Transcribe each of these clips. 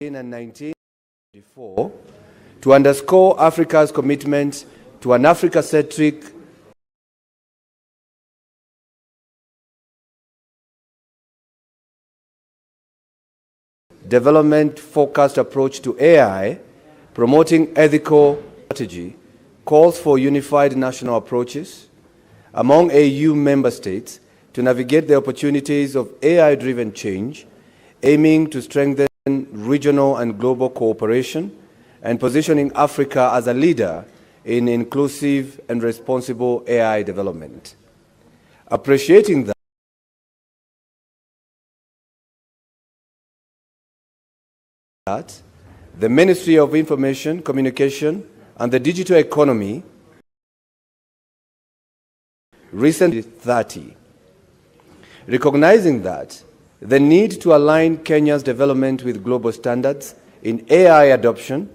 and 1994 to underscore Africa's commitment to an Africa-centric development-focused approach to AI, promoting ethical strategy, calls for unified national approaches among AU member states to navigate the opportunities of AI-driven change, aiming to strengthen regional and global cooperation and positioning Africa as a leader in inclusive and responsible AI development. Appreciating that, the Ministry of Information, Communication and the Digital Economy recently 30, recognizing that the need to align Kenya's development with global standards in AI adoption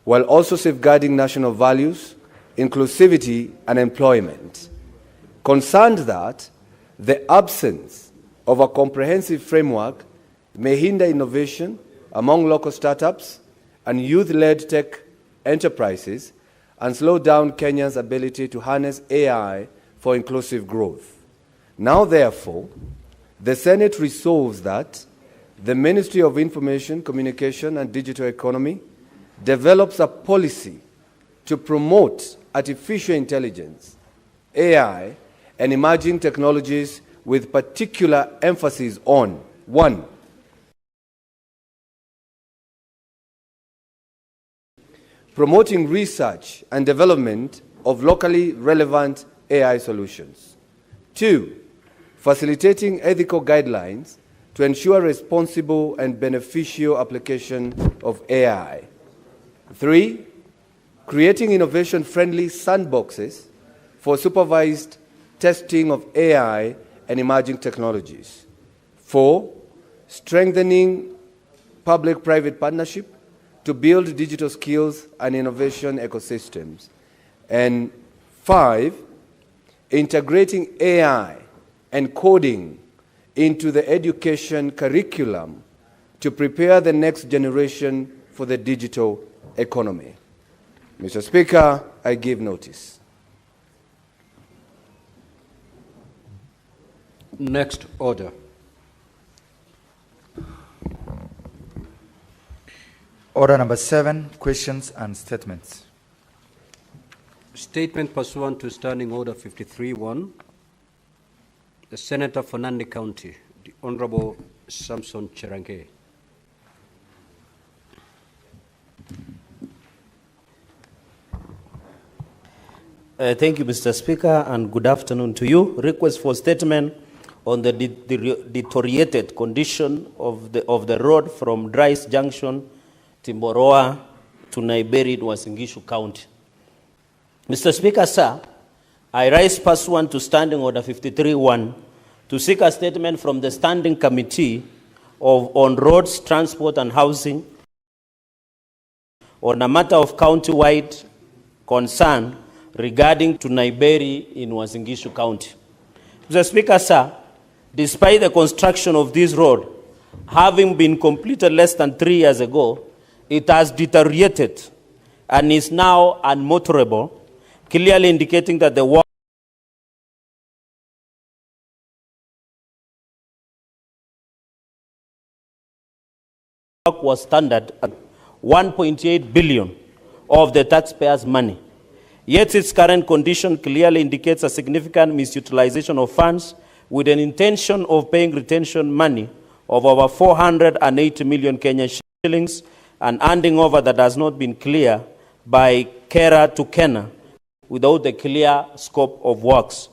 while also safeguarding national values, inclusivity and employment. Concerned that the absence of a comprehensive framework may hinder innovation among local startups and youth-led tech enterprises and slow down Kenya's ability to harness AI for inclusive growth. Now, therefore, the Senate resolves that the Ministry of Information, Communication and Digital Economy develops a policy to promote artificial intelligence, AI, and emerging technologies with particular emphasis on 1. Promoting research and development of locally relevant AI solutions. 2. Facilitating ethical guidelines to ensure responsible and beneficial application of AI. 3. Creating innovation-friendly sandboxes for supervised testing of AI and emerging technologies. 4. Strengthening public-private partnership to build digital skills and innovation ecosystems. And 5. Integrating AI and coding into the education curriculum to prepare the next generation for the digital economy. Mr. Speaker, I give notice. Next order. Order number 7, questions and statements. Statement pursuant to Standing Order 53-1. The Senator for Nandi County, the Honorable Samson Cherange. Thank you, Mr. Speaker, and good afternoon to you. Request for statement on the deteriorated condition of the road from Dryce Junction, Timboroa to Naiberi in Uasin Gishu County. Mr. Speaker, sir, I rise pursuant to Standing Order 53-1 to seek a statement from the Standing Committee on Roads, Transport and Housing on a matter of county-wide concern regarding to Naiberi in Uasin Gishu County. Mr. Speaker, sir, despite the construction of this road having been completed less than 3 years ago, it has deteriorated and is now unmotorable, clearly indicating that the work was standard at 1.8 billion of the taxpayers' money. Yet its current condition clearly indicates a significant misutilization of funds with an intention of paying retention money of over 480 million Kenyan shillings and handing over that has not been clear by Kera to Kenya without a clear scope of works.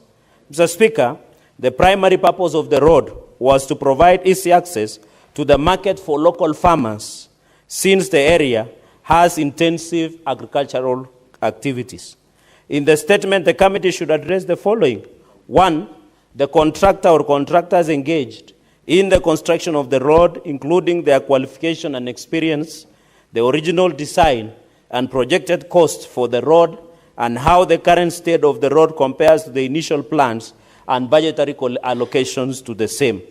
Mr. Speaker, the primary purpose of the road was to provide easy access to the market for local farmers, since the area has intensive agricultural activities. In the statement, the committee should address the following. 1, the contractor or contractors engaged in the construction of the road, including their qualification and experience, the original design and projected cost for the road, and how the current state of the road compares to the initial plans and budgetary allocations to the same.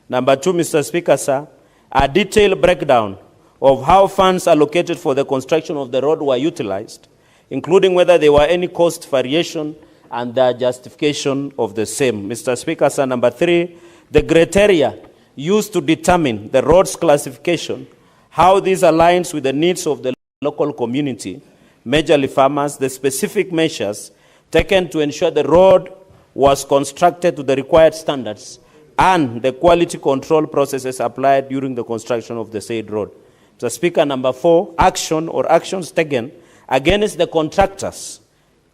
Number 2, Mr. Speaker, sir, a detailed breakdown of how funds allocated for the construction of the road were utilized, including whether there were any cost variation and the justification of the same. Mr. Speaker, sir, number 3, the criteria used to determine the road's classification, how this aligns with the needs of the local community, majorly farmers, the specific measures taken to ensure the road was constructed to the required standards, and the quality control processes applied during the construction of the said road. Mr. Speaker, number 4, action or actions taken against the contractors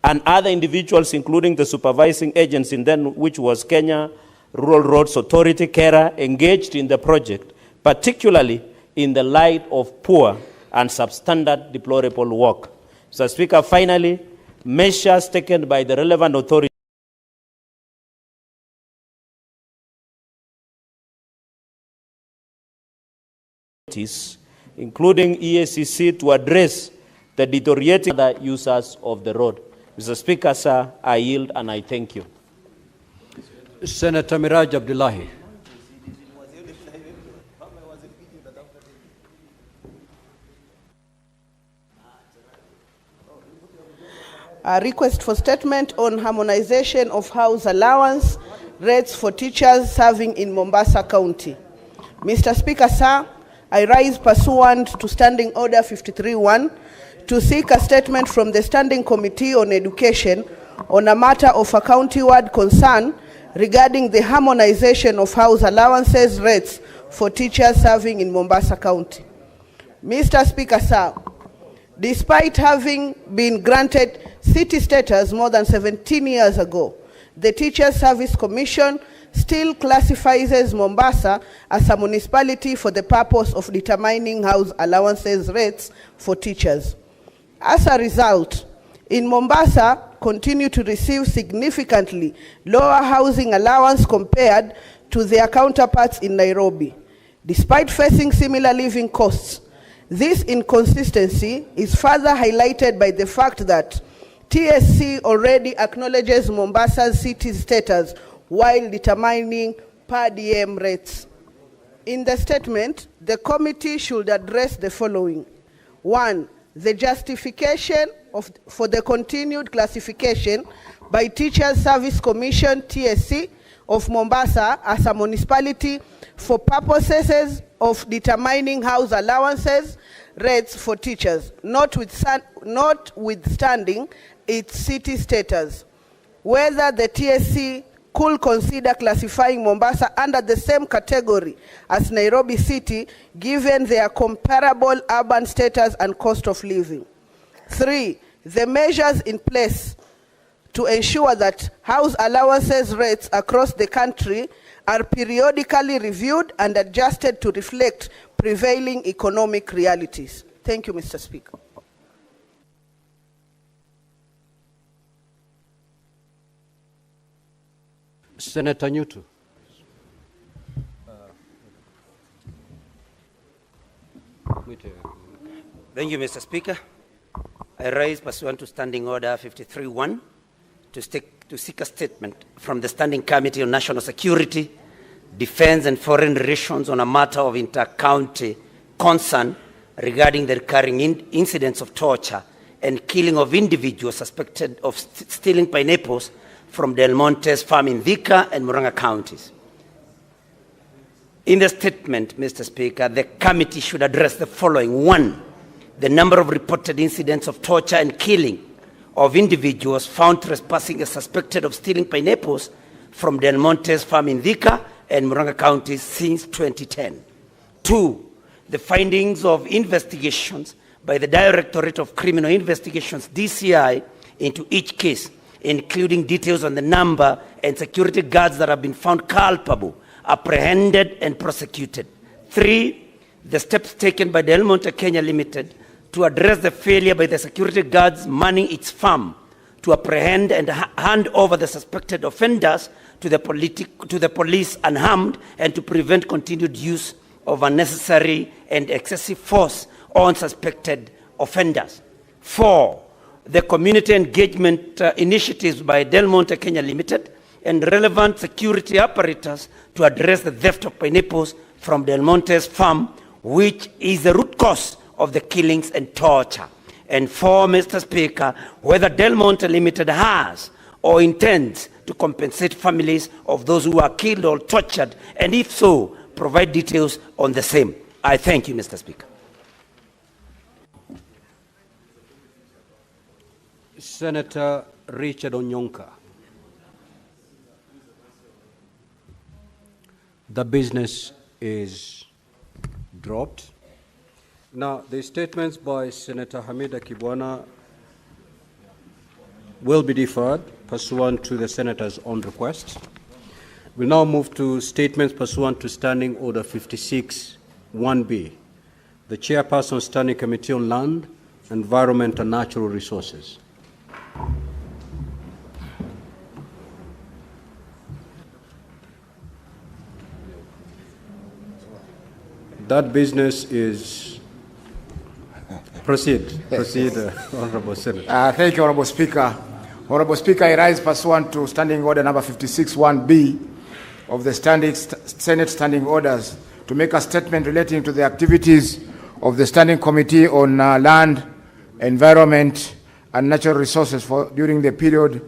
and other individuals, including the supervising agency, then which was Kenya Rural Roads Authority, KERA, engaged in the project, particularly in the light of poor and substandard deplorable work. Mr. Speaker, finally, measures taken by the relevant authorities including EACC to address the deteriorating other users of the road. Mr. Speaker, sir, I yield and I thank you. Senator Miraj Abdullahi. A request for statement on harmonization of house allowance rates for teachers serving in Mombasa County. Mr. Speaker, sir, I rise pursuant to Standing Order 53-1 to seek a statement from the Standing Committee on Education on a matter of a county-wide concern regarding the harmonization of house allowances rates for teachers serving in Mombasa County. Mr. Speaker, sir, despite having been granted city status more than 17 years ago, the Teachers Service Commission still classifies Mombasa as a municipality for the purpose of determining house allowances rates for teachers. As a result, in Mombasa continue to receive significantly lower housing allowance compared to their counterparts in Nairobi, despite facing similar living costs. This inconsistency is further highlighted by the fact that TSC already acknowledges Mombasa's city status while determining per diem rates. In the statement, the committee should address the following. 1, the justification for the continued classification by Teachers Service Commission, TSC, of Mombasa as a municipality for purposes of determining house allowances rates for teachers, notwithstanding its city status. Whether the TSC could consider classifying Mombasa under the same category as Nairobi City, given their comparable urban status and cost of living. 3, the measures in place to ensure that house allowances rates across the country are periodically reviewed and adjusted to reflect prevailing economic realities. Thank you, Mr. Speaker. Senator Nyutu. Thank you, Mr. Speaker. I rise pursuant to Standing Order 53-1 to seek a statement from the Standing Committee on National Security, Defense and Foreign Relations on a matter of inter-county concern regarding the recurring incidents of torture and killing of individuals suspected of stealing pineapples from Del Monte's farm in Thika and Murang'a counties. In the statement, Mr. Speaker, the committee should address the following. 1, the number of reported incidents of torture and killing of individuals found trespassing as suspected of stealing pineapples from Del Monte's farm in Thika and Murang'a counties since 2010. 2, the findings of investigations by the Directorate of Criminal Investigations, DCI, into each case, including details on the number and security guards that have been found culpable, apprehended, and prosecuted. 3, the steps taken by Del Monte Kenya Limited to address the failure by the security guards manning its farm to apprehend and hand over the suspected offenders to the police unharmed and to prevent continued use of unnecessary and excessive force on suspected offenders. 4, the community engagement initiatives by Del Monte Kenya Limited and relevant security apparatus to address the theft of pineapples from Del Monte's farm, which is the root cause cause of the killings and torture. And 4, Mr. Speaker, whether Del Monte Limited has or intends to compensate families of those who are killed or tortured, and if so, provide details on the same. I thank you, Mr. Speaker. Senator Richard Onyonka. The business is dropped. Now, the statements by Senator Hamida Kibwana will be deferred pursuant to the Senator's own request. We'll now move to statements pursuant to Standing Order 56-1B. The Chairperson, Standing Committee on Land, Environment and Natural Resources. That business is... Proceed, Honorable Senator. Thank you, Honorable Speaker. Honorable Speaker, I rise pursuant to Standing Order number 56-1B of the Senate Standing Orders to make a statement relating to the activities of the Standing Committee on Land, Environment and Natural Resources during the period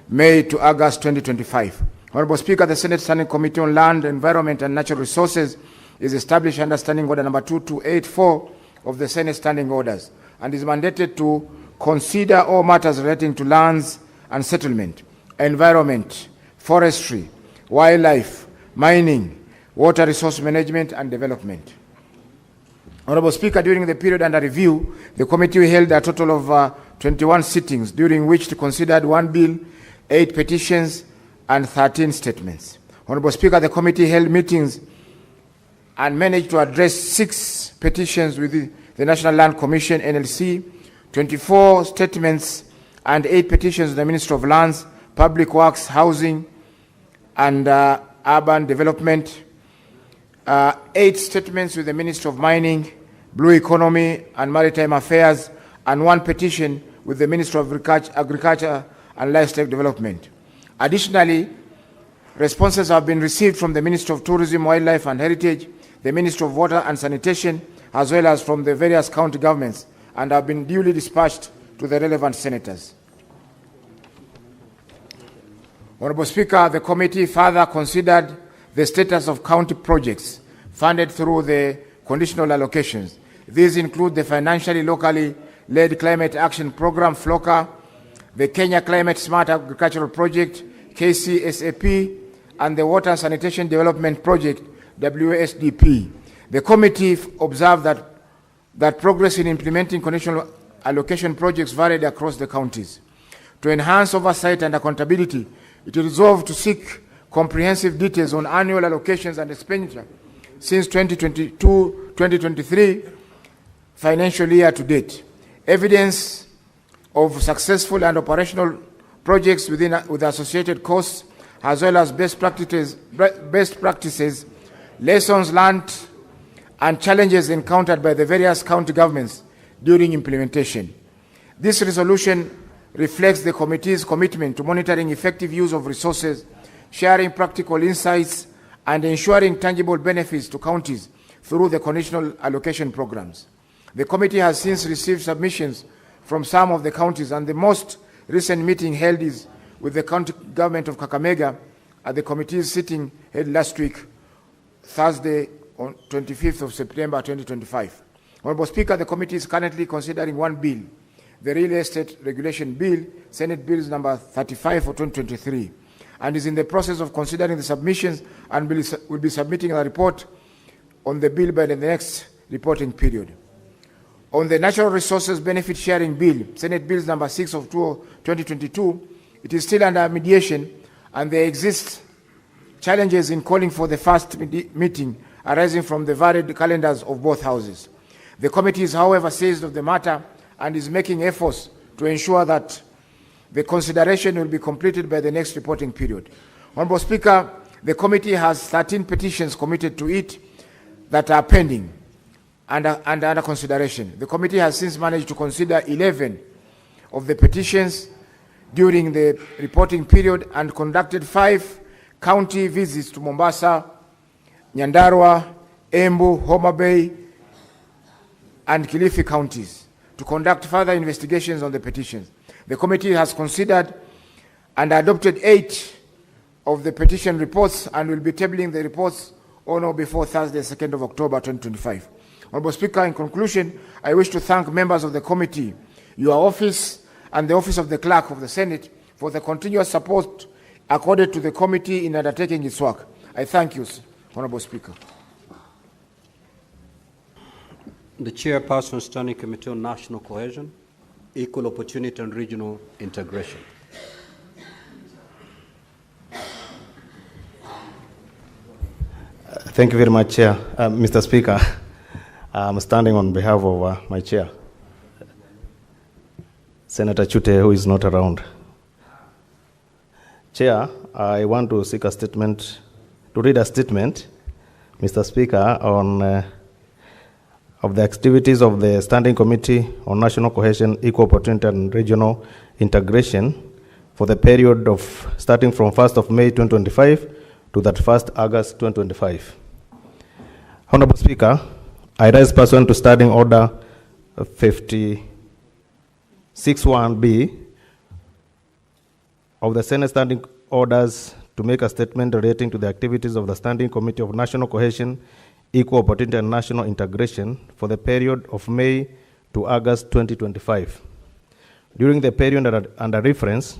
May to August 2025. Honorable Speaker, the Senate Standing Committee on Land, Environment and Natural Resources is established under Standing Order number 2284 of the Senate Standing Orders and is mandated to consider all matters relating to lands and settlement, environment, forestry, wildlife, mining, water resource management and development. Honorable Speaker, during the period under review, the committee held a total of 21 sittings, during which it considered 1 bill, 8 petitions and 13 statements. Honorable Speaker, the committee held meetings and managed to address 6 petitions with the National Land Commission, NLC, 24 statements and 8 petitions to the Ministry of Lands, Public Works, Housing and Urban Development, 8 statements with the Ministry of Mining, Blue Economy and Maritime Affairs, and 1 petition with the Ministry of Agriculture and Livestock Development. Additionally, responses have been received from the Ministry of Tourism, Wildlife and Heritage, the Ministry of Water and Sanitation, as well as from the various county governments, and have been duly dispatched to the relevant senators. Honorable Speaker, the committee further considered the status of county projects funded through the conditional allocations. These include the financially locally led Climate Action Program, FLOCA, the Kenya Climate Smart Agricultural Project, KCSAP, and the Water and Sanitation Development Project, WSDP. The committee observed that progress in implementing conditional allocation projects varied across the counties. To enhance oversight and accountability, it resolved to seek comprehensive details on annual allocations and expenditure since 2022-2023 financial year to date. Evidence of successful and operational projects with associated costs, as well as best practices, lessons learned, and challenges encountered by the various county governments during implementation. This resolution reflects the committee's commitment to monitoring effective use of resources, sharing practical insights, and ensuring tangible benefits to counties through the conditional allocation programs. The committee has since received submissions from some of the counties, and the most recent meeting held is with the county government of Kakamega at the committee's sitting held last week, Thursday, on 25th of September 2025. Honorable Speaker, the committee is currently considering 1 bill, the Real Estate Regulation Bill, Senate Bills number 35 for 2023, and is in the process of considering the submissions and will be submitting a report on the bill by the next reporting period. On the Natural Resources Benefit Sharing Bill, Senate Bills number 6 of 2022, it is still under mediation, and there exist challenges in calling for the first meeting arising from the varied calendars of both houses. The committee is, however, seized of the matter and is making efforts to ensure that the consideration will be completed by the next reporting period. Honorable Speaker, the committee has 13 petitions committed to it that are pending and under consideration. The committee has since managed to consider 11 of the petitions during the reporting period and conducted 5 county visits to Mombasa, Nyandarua, Embu, Homa Bay, and Kilifi counties to conduct further investigations on the petitions. The committee has considered and adopted 8 of the petition reports and will be tabling the reports on or before Thursday, 2nd of October 2025. Honorable Speaker, in conclusion, I wish to thank members of the committee, your office, and the office of the Clerk of the Senate for the continuous support accorded to the committee in undertaking its work. I thank you, Honorable Speaker. The Chairperson, Standing Committee on National Cohesion, Equal Opportunity and Regional Integration. Thank you very much, Chair. Mr. Speaker, I'm standing on behalf of my chair, Senator Chute, who is not around. Chair, I want to seek a statement, to read a statement, Mr. Speaker, on of the activities of the Standing Committee on National Cohesion, Equal Opportunity and Regional Integration for the period of starting from 1st of May 2025 to 31st August 2025. Honorable Speaker, I rise pursuant to Standing Order 56(1)B of the Senate Standing Orders to make a statement relating to the activities of the Standing Committee of National Cohesion, Equal Opportunity and National Integration for the period of May to August 2025. During the period under reference,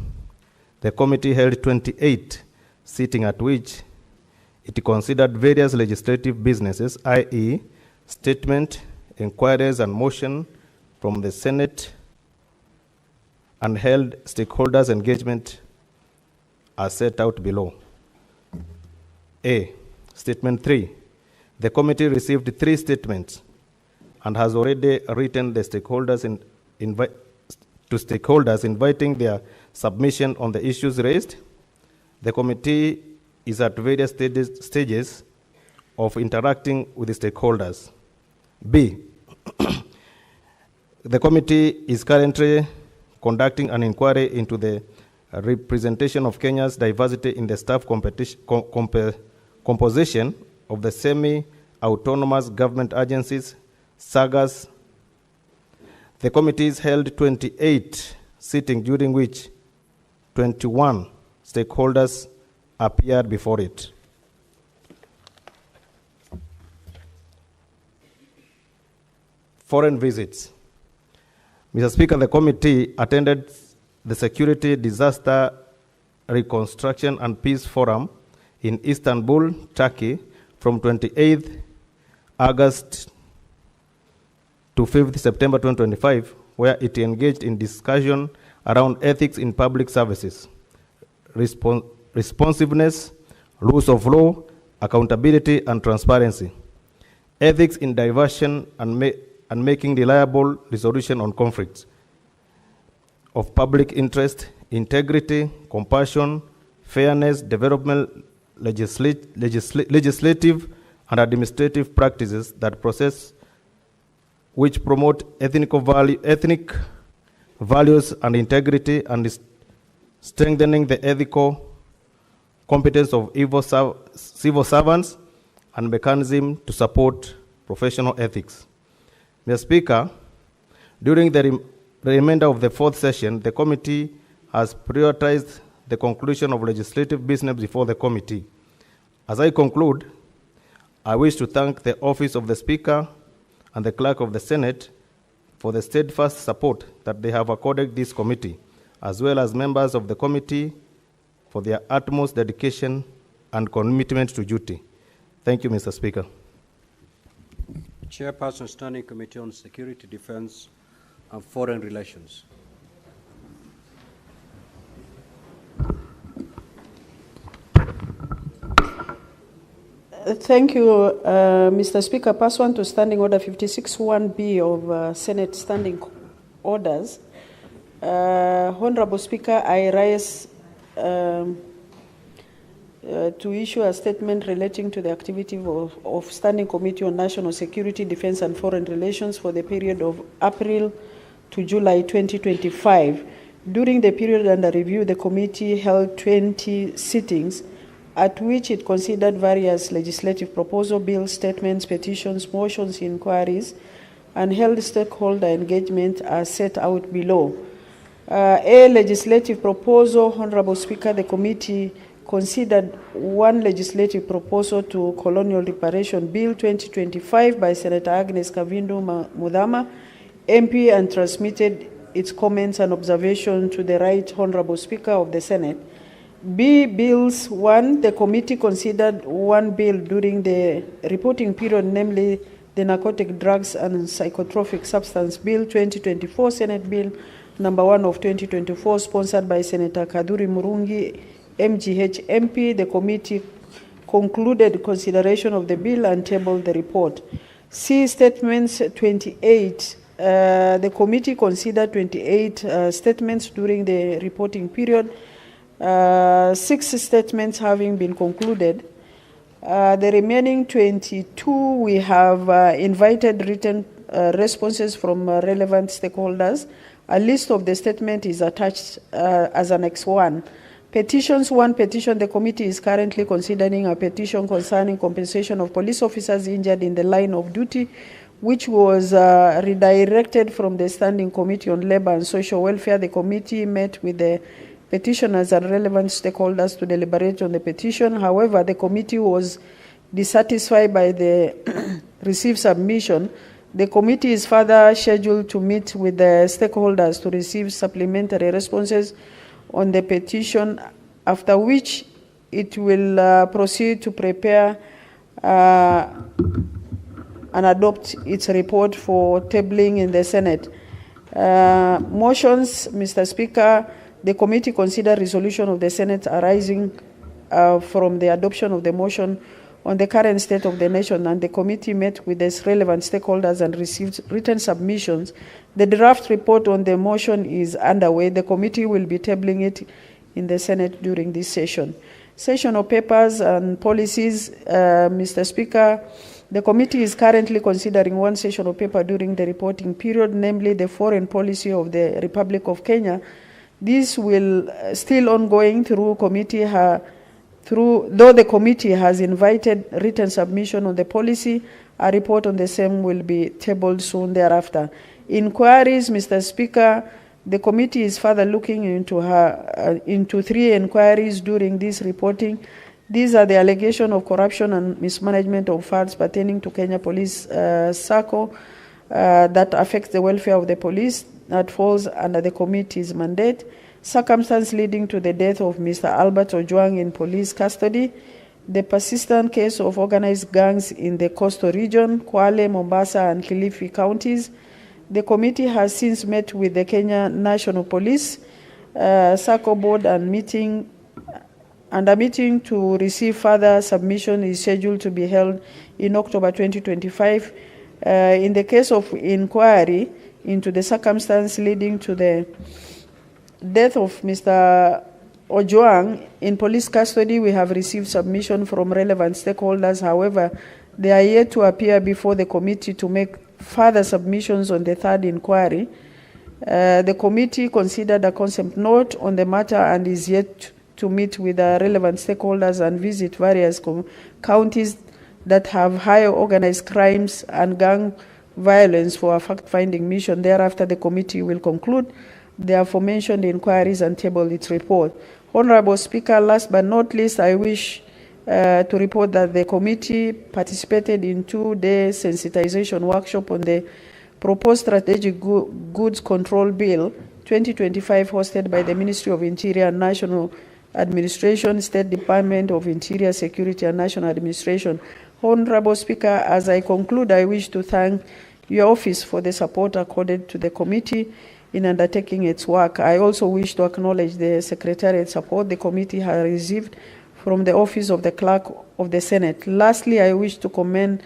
the committee held 28 sittings at which it considered various legislative businesses, i.e., statement, inquiries, and motion from the Senate, and held stakeholders' engagement as set out below. A. Statement 3. The committee received 3 statements and has already written the stakeholders to stakeholders inviting their submission on the issues raised. The committee is at various stages of interacting with the stakeholders. B. The committee is currently conducting an inquiry into the representation of Kenya's diversity in the staff composition of the semi-autonomous government agencies, SAGAs. The committees held 28 sittings during which 21 stakeholders appeared before it. Foreign visits. Mr. Speaker, the committee attended the Security, Disaster, Reconstruction and Peace Forum in Istanbul, Turkey, from 28th August to 5th September 2025, where it engaged in discussion around ethics in public services, responsiveness, rules of law, accountability, and transparency, ethics in diversion and making reliable resolution on conflicts of public interest, integrity, compassion, fairness, development, legislative and administrative practices that process which promote ethnic values and integrity, and strengthening the ethical competence of civil servants and mechanism to support professional ethics. Mr. Speaker, during the remainder of the 4th session, the committee has prioritized the conclusion of legislative business before the committee. As I conclude, I wish to thank the Office of the Speaker and the Clerk of the Senate for the steadfast support that they have accorded this committee, as well as members of the committee for their utmost dedication and commitment to duty. Thank you, Mr. Speaker. Chairperson, Standing Committee on Security, Defense, and Foreign Relations. Thank you, Mr. Speaker. Pursuant to Standing Order 56(1)B of Senate Standing Orders, Honorable Speaker, I rise to issue a statement relating to the activity of Standing Committee on National Security, Defense, and Foreign Relations for the period of April to July 2025. During the period under review, the committee held 20 sittings at which it considered various legislative proposals, bills, statements, petitions, motions, inquiries, and held stakeholder engagement are set out below. A legislative proposal. Honorable Speaker, the committee considered one legislative proposal to Colonial Reparation Bill 2025 by Senator Agnes Kavindu Mudhama, MP, and transmitted its comments and observations to the Right Honorable Speaker of the Senate. B. Bills 1. The committee considered one bill during the reporting period, namely the Narcotic Drugs and Psychotropic Substance Bill 2024, Senate Bill number 1 of 2024, sponsored by Senator Kaduri Murungi, MGH MP. The committee concluded consideration of the bill and tabled the report. C. Statements 28. The committee considered 28 statements during the reporting period, 6 statements having been concluded. The remaining 22, we have invited written responses from relevant stakeholders. A list of the statement is attached as Annex 1. Petitions. 1 petition. The committee is currently considering a petition concerning compensation of police officers injured in the line of duty, which was redirected from the Standing Committee on Labor and Social Welfare. The committee met with the petitioners and relevant stakeholders to deliberate on the petition. However, the committee was dissatisfied by the received submission. The committee is further scheduled to meet with the stakeholders to receive supplementary responses on the petition, after which it will proceed to prepare and adopt its report for tabling in the Senate. Motions. Mr. Speaker, the committee considered resolution of the Senate arising from the adoption of the motion on the current state of the nation, and the committee met with its relevant stakeholders and received written submissions. The draft report on the motion is underway. The committee will be tabling it in the Senate during this session. Session of papers and policies. Mr. Speaker, the committee is currently considering one session of paper during the reporting period, namely the foreign policy of the Republic of Kenya. This will still ongoing through committee. Though the committee has invited written submission on the policy, a report on the same will be tabled soon thereafter. Inquiries. Mr. Speaker, the committee is further looking into 3 inquiries during this reporting. These are the allegation of corruption and mismanagement of funds pertaining to Kenya Police SACCO that affects the welfare of the police, that falls under the committee's mandate. Circumstance leading to the death of Mr. Albert Ojwang in police custody. The persistent case of organized gangs in the coastal region, Kwale, Mombasa, and Kilifi counties. The committee has since met with the Kenya National Police SACCO board, and a meeting to receive further submission is scheduled to be held in October 2025. In the case of inquiry into the circumstance leading to the death of Mr. Ojwang in police custody, we have received submission from relevant stakeholders. However, they are yet to appear before the committee to make further submissions on the 3rd inquiry. The committee considered a concept note on the matter and is yet to meet with the relevant stakeholders and visit various counties that have higher organized crimes and gang violence for a fact-finding mission. Thereafter, the committee will conclude the aforementioned inquiries and table its report. Honorable Speaker, last but not least, I wish to report that the committee participated in 2-day sensitization workshop on the proposed Strategic Goods Control Bill 2025, hosted by the Ministry of Interior and National Administration, State Department of Interior, Security and National Administration. Honorable Speaker, as I conclude, I wish to thank your office for the support accorded to the committee in undertaking its work. I also wish to acknowledge the Secretariat support the committee has received from the Office of the Clerk of the Senate. Lastly, I wish to commend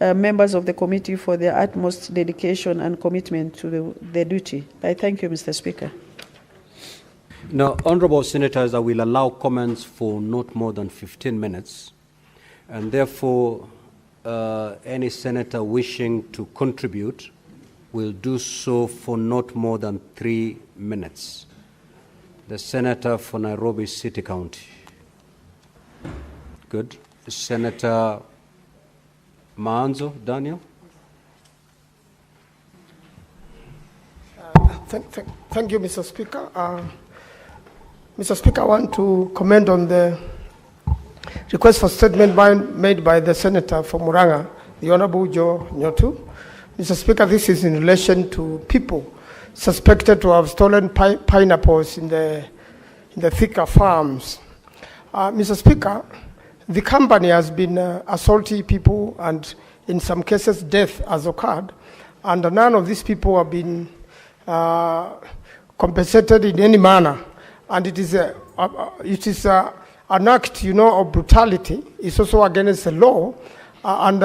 members of the committee for their utmost dedication and commitment to the duty. I thank you, Mr. Speaker. Now, honorable senators, I will allow comments for not more than 15 minutes, and therefore any senator wishing to contribute will do so for not more than 3 minutes. The senator for Nairobi City County. Good. Senator Maanzo Daniel. Thank you, Mr. Speaker. Mr. Speaker, I want to comment on the request for statement made by the Senator from Muranga, the Honorable Joe Nyotu. Mr. Speaker, this is in relation to people suspected to have stolen pineapples in the Thika farms. Mr. Speaker, the company has been assaulting people, and in some cases death has occurred, and none of these people have been compensated in any manner. And it is an act, of brutality. It's also against the law, and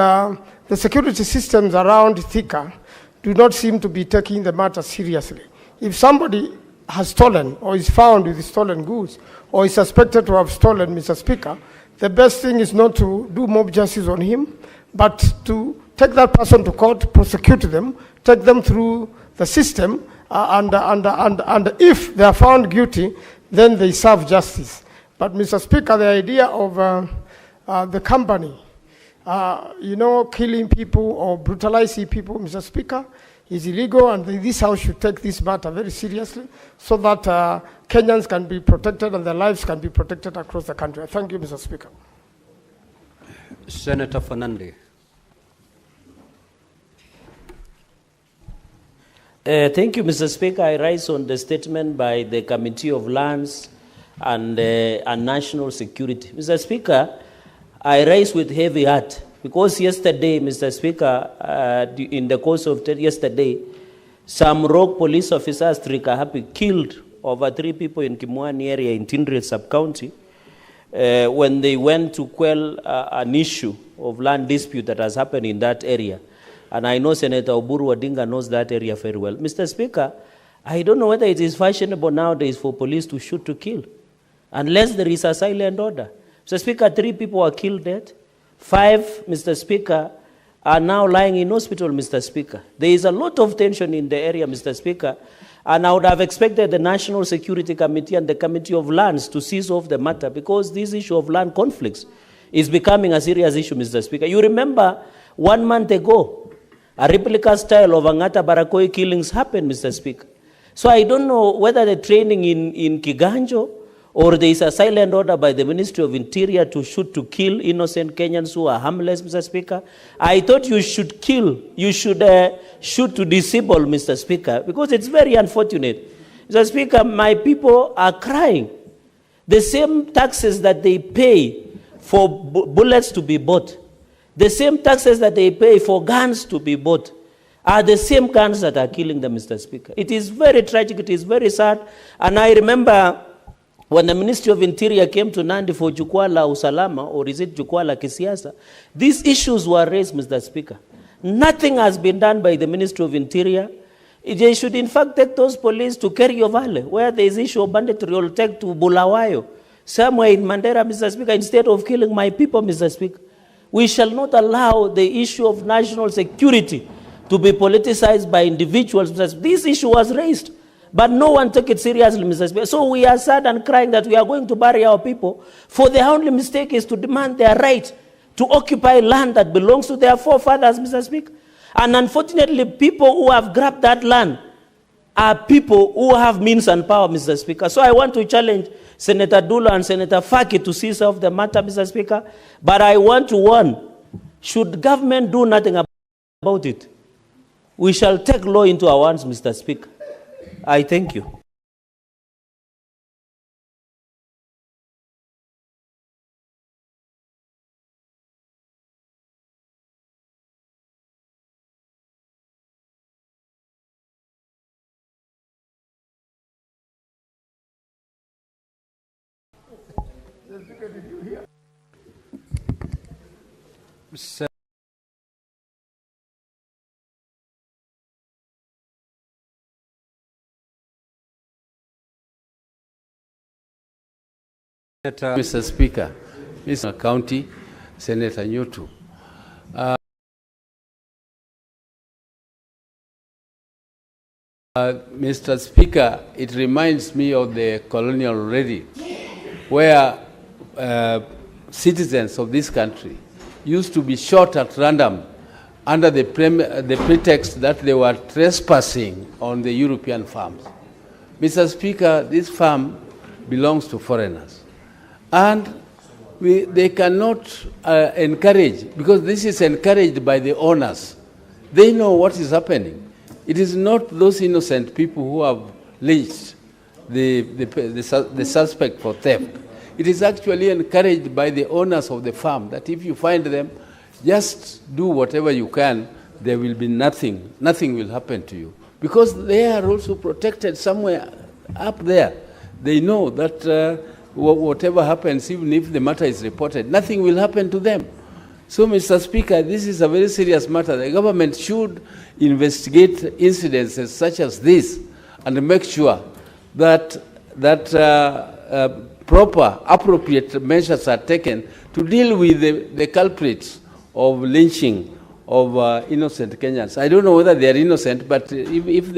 the security systems around Thika do not seem to be taking the matter seriously. If somebody has stolen or is found with stolen goods or is suspected to have stolen, Mr. Speaker, the best thing is not to do mob justice on him, but to take that person to court, prosecute them, take them through the system, and if they are found guilty, then they serve justice. But, Mr. Speaker, the idea of the company, killing people or brutalizing people, Mr. Speaker, is illegal, and this House should take this matter very seriously so that Kenyans can be protected and their lives can be protected across the country. Thank you, Mr. Speaker. Senator Fernandez. Thank you, Mr. Speaker. I rise on the statement by the Committee of Lands and National Security. Mr. Speaker, I rise with heavy heart because yesterday, Mr. Speaker, in the course of yesterday, some rogue police officers, Trikahapi, killed over 3 people in Kimwani area in Tindri sub-county when they went to quell an issue of land dispute that has happened in that area. And I know Senator Uhuru Odinga knows that area very well. Mr. Speaker, I don't know whether it is fashionable nowadays for police to shoot to kill, unless there is a silent order. Mr. Speaker, 3 people were killed dead. 5, Mr. Speaker, are now lying in hospital, Mr. Speaker. There is a lot of tension in the area, Mr. Speaker, and I would have expected the National Security Committee and the Committee of Lands to seize off the matter, because this issue of land conflicts is becoming a serious issue, Mr. Speaker. You remember 1 month ago, a replica style of Angata Barakoi killings happened, Mr. Speaker. So I don't know whether the training in Kiganjo or there is a silent order by the Ministry of Interior to shoot to kill innocent Kenyans who are harmless, Mr. Speaker. I thought you should kill, you should shoot to disable, Mr. Speaker, because it's very unfortunate. Mr. Speaker, my people are crying. The same taxes that they pay for bullets to be bought, the same taxes that they pay for guns to be bought, are the same guns that are killing them, Mr. Speaker. It is very tragic, it is very sad. And I remember when the Ministry of Interior came to Nandi for Jukwala Usalama, or is it Jukwala Kisiasa, these issues were raised, Mr. Speaker. Nothing has been done by the Ministry of Interior. They should in fact take those police to Kerio Valley, where there is issue of banditry, or take to Bulawayo, somewhere in Mandera, Mr. Speaker, instead of killing my people, Mr. Speaker. We shall not allow the issue of national security to be politicized by individuals. This issue was raised, but no one took it seriously, Mr. Speaker. So we are sad and crying that we are going to bury our people, for their only mistake is to demand their right to occupy land that belongs to their forefathers, Mr. Speaker. And unfortunately, people who have grabbed that land are people who have means and power, Mr. Speaker. So I want to challenge Senator Dula and Senator Faki to seize off the matter, Mr. Speaker. But I want to warn, should government do nothing about it, we shall take law into our hands, Mr. Speaker. I thank you. Mr. Speaker, Mr. County, Senator Nyotu. Mr. Speaker, it reminds me of the colonial already, where citizens of this country used to be shot at random under the pretext that they were trespassing on the European farms. Mr. Speaker, this farm belongs to foreigners. And they cannot encourage, because this is encouraged by the owners. They know what is happening. It is not those innocent people who have lynched the suspect for theft. It is actually encouraged by the owners of the farm that if you find them, just do whatever you can, there will be nothing will happen to you. Because they are also protected somewhere up there. They know that whatever happens, even if the matter is reported, nothing will happen to them. So, Mr. Speaker, this is a very serious matter. The government should investigate incidences such as this and make sure that proper, appropriate measures are taken to deal with the culprits of lynching of innocent Kenyans. I don't know whether they are innocent, but if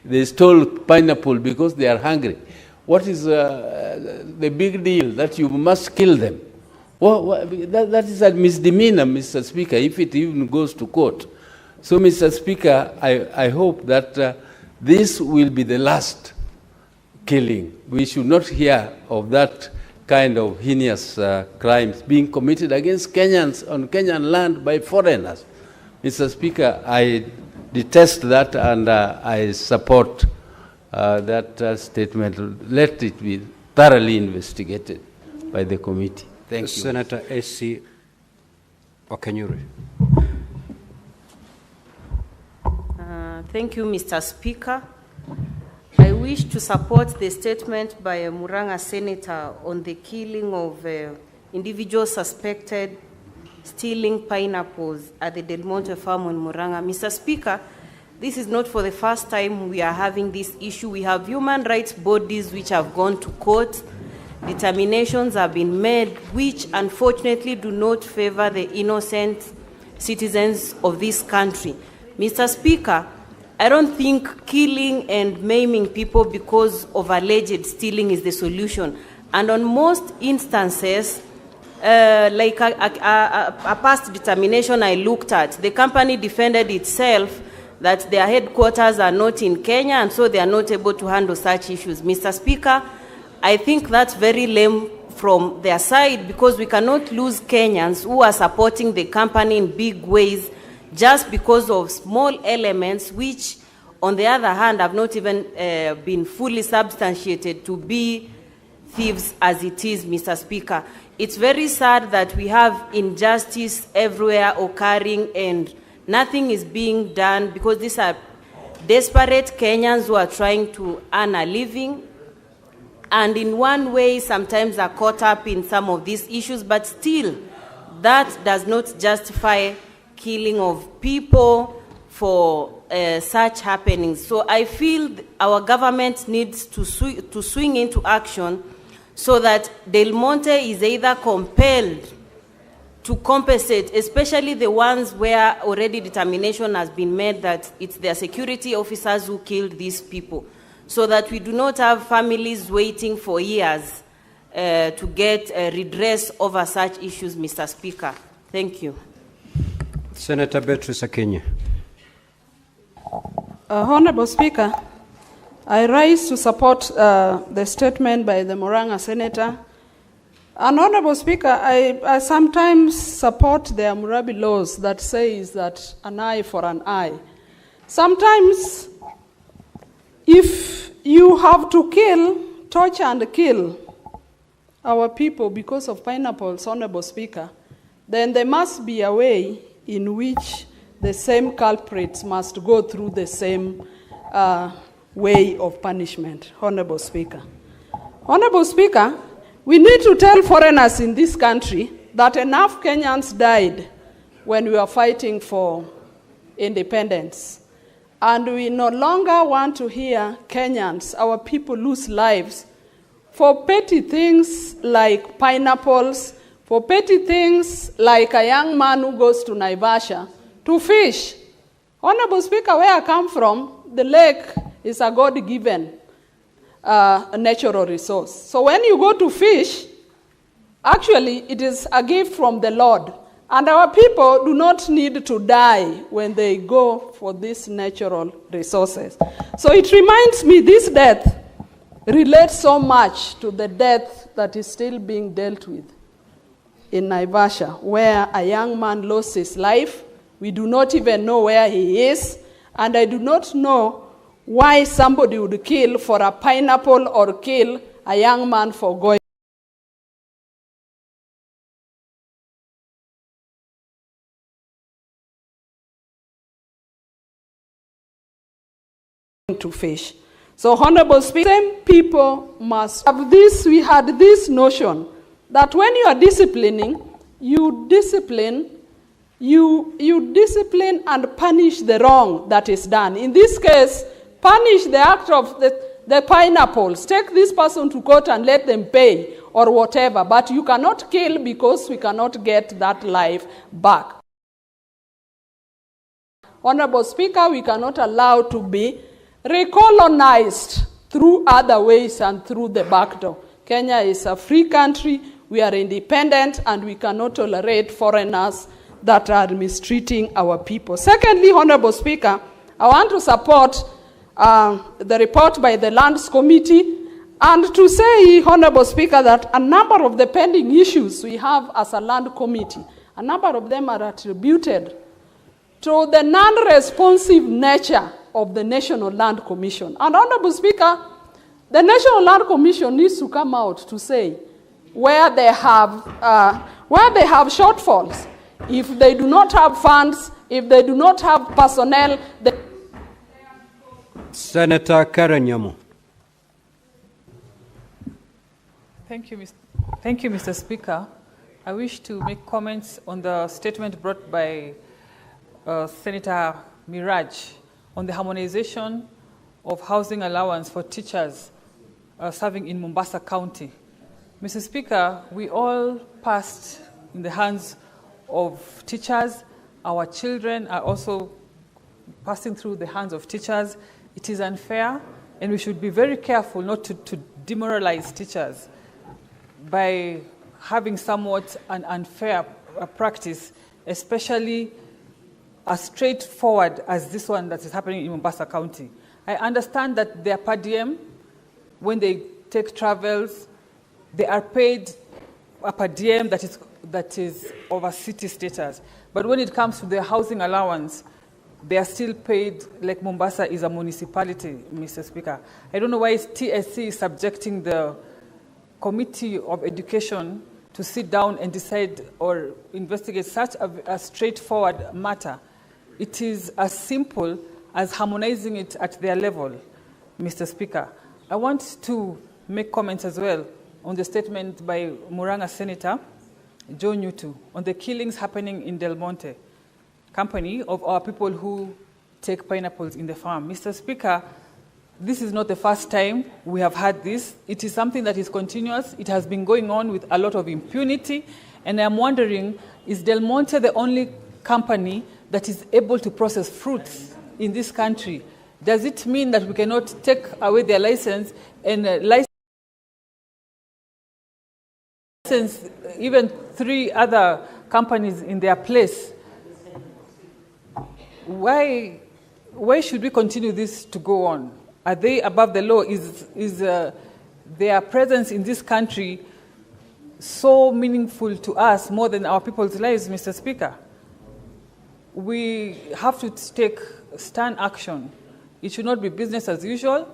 they stole pineapple because they are hungry, what is the big deal that you must kill them? Well, that is a misdemeanor, Mr. Speaker, if it even goes to court. So, Mr. Speaker, I hope that this will be the last killing. We should not hear of that kind of heinous crimes being committed against Kenyans on Kenyan land by foreigners. Mr. Speaker, I detest that and I support that statement. Let it be thoroughly investigated by the committee. Thank you. Senator S.C. Wakanyuri. Thank you, Mr. Speaker. I wish to support the statement by a Murang'a senator on the killing of individuals suspected stealing pineapples at the Del Monte farm in Murang'a. Mr. Speaker, this is not for the first time we are having this issue. We have human rights bodies which have gone to court. Determinations have been made which unfortunately do not favor the innocent citizens of this country. Mr. Speaker, I don't think killing and maiming people because of alleged stealing is the solution. And on most instances, like a past determination I looked at, the company defended itself that their headquarters are not in Kenya and so they are not able to handle such issues. Mr. Speaker, I think that's very lame from their side because we cannot lose Kenyans who are supporting the company in big ways just because of small elements which, on the other hand, have not even been fully substantiated to be thieves as it is, Mr. Speaker. It's very sad that we have injustice everywhere occurring and nothing is being done because these are desperate Kenyans who are trying to earn a living and in one way sometimes are caught up in some of these issues, but still that does not justify killing of people for such happenings. So I feel our government needs to swing into action so that Del Monte is either compelled to compensate, especially the ones where already determination has been made that it's their security officers who killed these people, so that we do not have families waiting for years to get redress over such issues, Mr. Speaker. Thank you. Senator Beatrice Akenya. Honorable Speaker, I rise to support the statement by the Murang'a senator. And Honorable Speaker, I sometimes support the Hammurabi laws that says that an eye for an eye. Sometimes, if you have to kill, torture and kill our people because of pineapples, Honorable Speaker, then there must be a way in which the same culprits must go through the same way of punishment, Honorable Speaker. Honorable Speaker, we need to tell foreigners in this country that enough Kenyans died when we were fighting for independence. And we no longer want to hear Kenyans, our people, lose lives for petty things like pineapples, for petty things like a young man who goes to Naivasha to fish. Honorable Speaker, where I come from, the lake is a God-given natural resource. So when you go to fish, actually it is a gift from the Lord. And our people do not need to die when they go for these natural resources. So it reminds me this death relates so much to the death that is still being dealt with in Naivasha, where a young man lost his life. We do not even know where he is, and I do not know why somebody would kill for a pineapple or kill a young man for going to fish. So, Honorable Speaker, same people must have this. We had this notion that when you are disciplining, you discipline and punish the wrong that is done. In this case, punish the act of the pineapples. Take this person to court and let them pay or whatever. But you cannot kill because we cannot get that life back. Honorable Speaker, we cannot allow to be recolonized through other ways and through the back door. Kenya is a free country. We are independent, and we cannot tolerate foreigners that are mistreating our people. Secondly, Honorable Speaker, I want to support the report by the Lands Committee and to say, Honorable Speaker, that a number of the pending issues we have as a Land Committee, a number of them are attributed to the non-responsive nature of the National Land Commission. And Honorable Speaker, the National Land Commission needs to come out to say where they have shortfalls. If they do not have funds, if they do not have personnel. Senator Karen Nyamu. Thank you, Mr. Speaker. I wish to make comments on the statement brought by Senator Miraj on the harmonization of housing allowance for teachers serving in Mombasa County. Mr. Speaker, we all passed in the hands of teachers. Our children are also passing through the hands of teachers. It is unfair, and we should be very careful not to demoralize teachers by having somewhat an unfair practice, especially as straightforward as this one that is happening in Mombasa County. I understand that their per diem, when they take travels, they are paid a per diem that is of a city status. But when it comes to their housing allowance, they are still paid like Mombasa is a municipality, Mr. Speaker. I don't know why TSC is subjecting the Committee of Education to sit down and decide or investigate such a straightforward matter. It is as simple as harmonizing it at their level, Mr. Speaker. I want to make comments as well on the statement by Murang'a Senator Joe Nyutu on the killings happening in Del Monte Company of our people who take pineapples in the farm. Mr. Speaker, this is not the first time we have had this. It is something that is continuous. It has been going on with a lot of impunity. And I'm wondering, is Del Monte the only company that is able to process fruits in this country? Does it mean that we cannot take away their license and license even 3 other companies in their place? Why should we continue this to go on? Are they above the law? Is their presence in this country so meaningful to us more than our people's lives, Mr. Speaker? We have to take stern action. It should not be business as usual.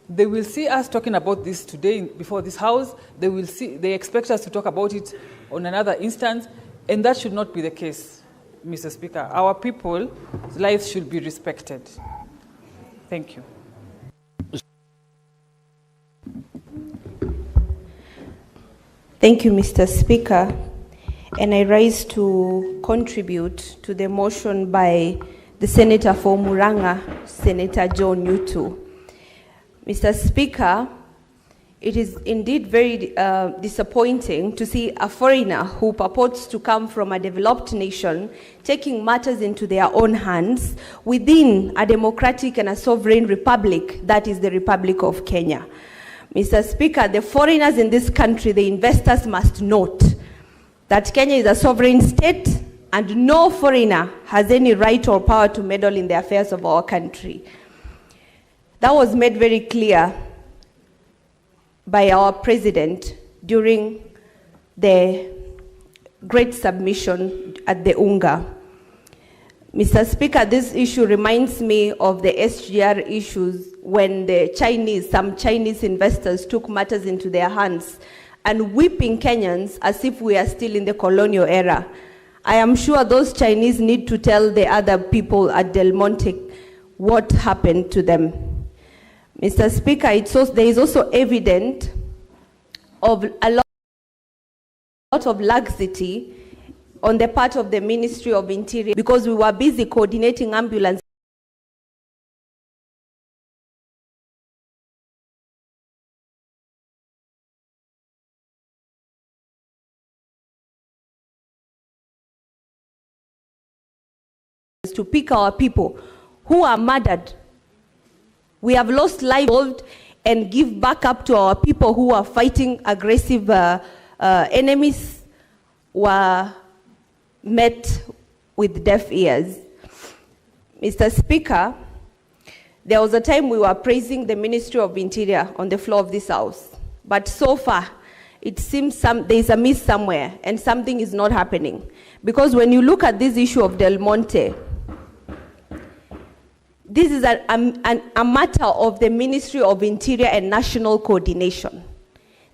They will see us talking about this today before this House. They expect us to talk about it on another instance, and that should not be the case, Mr. Speaker. Our people's lives should be respected. Thank you. Thank you, Mr. Speaker. And I rise to contribute to the motion by the Senator for Murang'a, Senator John Nyutu. Mr. Speaker, it is indeed very disappointing to see a foreigner who purports to come from a developed nation taking matters into their own hands within a democratic and a sovereign republic, that is the Republic of Kenya. Mr. Speaker, the foreigners in this country, the investors must note that Kenya is a sovereign state and no foreigner has any right or power to meddle in the affairs of our country. That was made very clear by our president during the great submission at the UNGA. Mr. Speaker, this issue reminds me of the SGR issues when some Chinese investors took matters into their hands and whipping Kenyans as if we are still in the colonial era. I am sure those Chinese need to tell the other people at Del Monte what happened to them. Mr. Speaker, there is also evidence of a lot of laxity on the part of the Ministry of Interior because we were busy coordinating ambulance to pick our people who are murdered. We have lost lives and give backup to our people who are fighting aggressive enemies were met with deaf ears. Mr. Speaker, there was a time we were praising the Ministry of Interior on the floor of this House, but so far it seems there's a miss somewhere and something is not happening. Because when you look at this issue of Del Monte, this is a matter of the Ministry of Interior and National Coordination.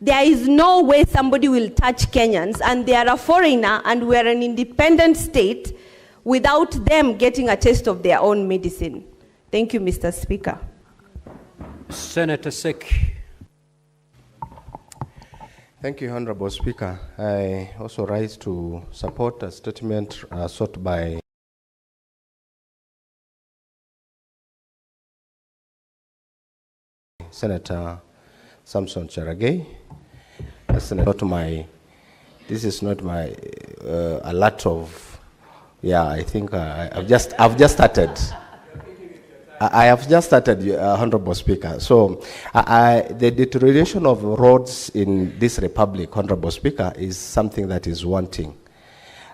There is no way somebody will touch Kenyans and they are a foreigner and we are an independent state without them getting a taste of their own medicine. Thank you, Mr. Speaker. Senator Sek. Thank you, Honorable Speaker. I also rise to support a statement sought by Senator Samson Cherargei. This is not my a lot of, I think I've just started. I have just started, Honorable Speaker. So the deterioration of roads in this republic, Honorable Speaker, is something that is wanting.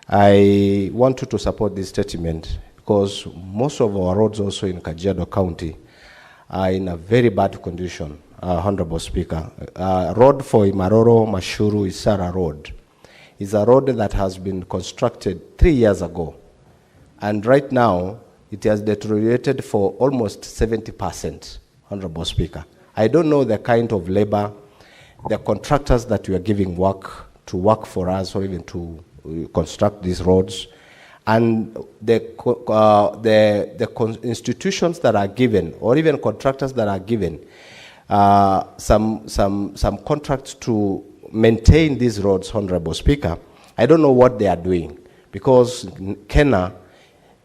I want you to support this statement because most of our roads also in Kajiado County are in a very bad condition, Honorable Speaker. Road for Imaroro Mashuru Isara Road is a road that has been constructed 3 years ago. And right now, it has deteriorated for almost 70%, Honorable Speaker. I don't know the kind of labor, the contractors that we are giving work to work for us or even to construct these roads. And the institutions that are given, or even contractors that are given, some contracts to maintain these roads, Honorable Speaker, I don't know what they are doing, because Kenya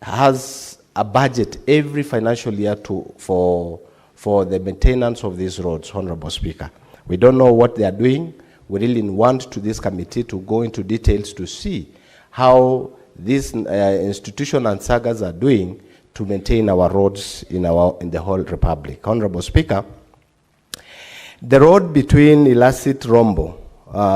has a budget every financial year for the maintenance of these roads, Honorable Speaker. We don't know what they are doing. We really want this committee to go into details to see how these institutions and sagas are doing to maintain our roads in the whole republic. Honorable Speaker, the road between Ilasit Rombo,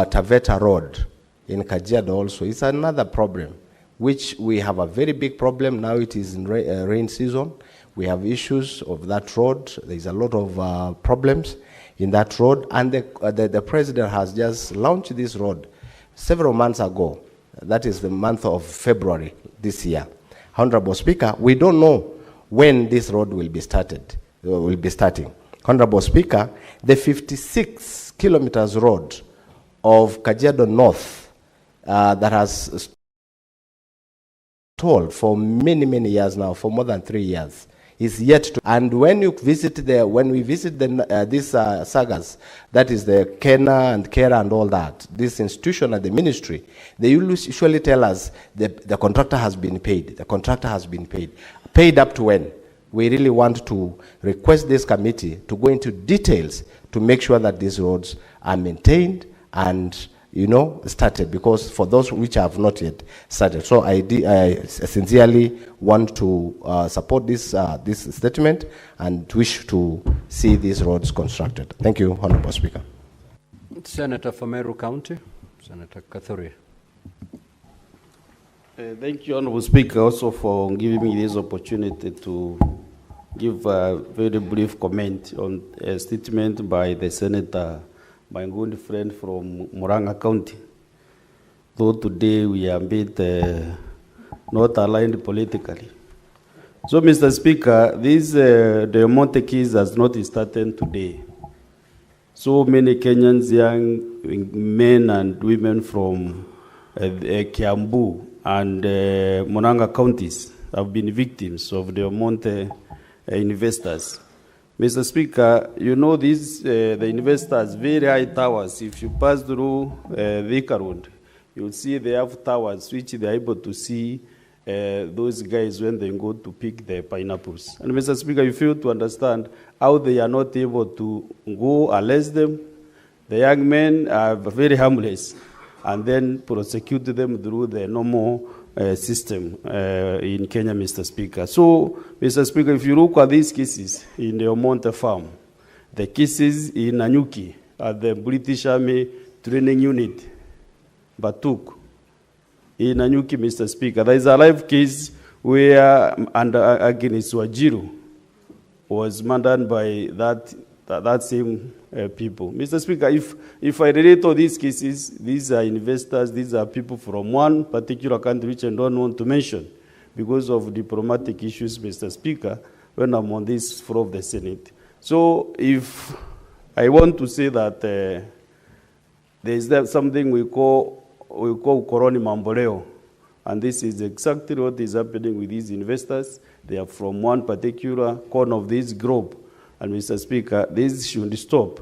Taveta Road in Kajiado also is another problem, which we have a very big problem. Now it is in rain season. We have issues of that road. There's a lot of problems in that road, and the president has just launched this road several months ago. That is the month of February this year. Honorable Speaker, we don't know when this road will be starting. Honorable Speaker, the 56 kilometers road of Kajiado North that has stalled for many, many years now, for more than 3 years, is yet to. And when we visit these sagas, that is the Kena and Kera and all that, this institution and the ministry, they usually tell us the contractor has been paid. The contractor has been paid. Paid up to when? We really want to request this committee to go into details to make sure that these roads are maintained and started, because for those which have not yet started. So I sincerely want to support this statement and wish to see these roads constructed. Thank you, Honorable Speaker. Senator from Meru County, Senator Kathuri. Thank you, Honorable Speaker, also for giving me this opportunity to give a very brief comment on a statement by the Senator, my good friend from Murang'a County. Though today we are a bit not aligned politically. So, Mr. Speaker, this the Monte case has not started today. So many Kenyans, young men and women from Kiambu and Murang'a counties have been victims of the Monte investors. Mr. Speaker, you know these the investors, very high towers. If you pass through Thika Road, you'll see they have towers which they are able to see those guys when they go to pick the pineapples. And Mr. Speaker, you fail to understand how they are not able to go arrest them. The young men are very harmless and then prosecute them through the normal system in Kenya, Mr. Speaker. So, Mr. Speaker, if you look at these cases in the Omonte farm, the cases in Nanyuki at the British Army Training Unit, Batuk, in Nanyuki, Mr. Speaker, there is a live case where against Wajiru was murdered by that same people. Mr. Speaker, if I relate all these cases, these are investors, these are people from one particular country which I don't want to mention because of diplomatic issues, Mr. Speaker, when I'm on this floor of the Senate. So if I want to say that there is something we call Koroni Mamboleo, and this is exactly what is happening with these investors. They are from one particular corner of this globe. And Mr. Speaker, this should stop.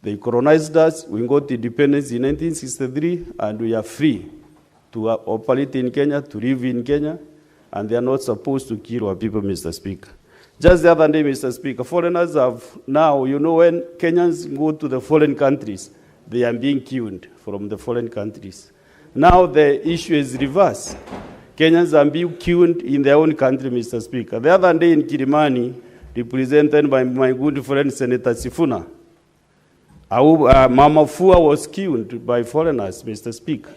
They colonized us, we got independence in 1963, and we are free to operate in Kenya, to live in Kenya, and they are not supposed to kill our people, Mr. Speaker. Just the other day, Mr. Speaker, foreigners have now, you know, when Kenyans go to the foreign countries, they are being killed from the foreign countries. Now the issue is reversed. Kenyans are being killed in their own country, Mr. Speaker. The other day in Kilimani, represented by my good friend Senator Sifuna, Mama Fua was killed by foreigners, Mr. Speaker.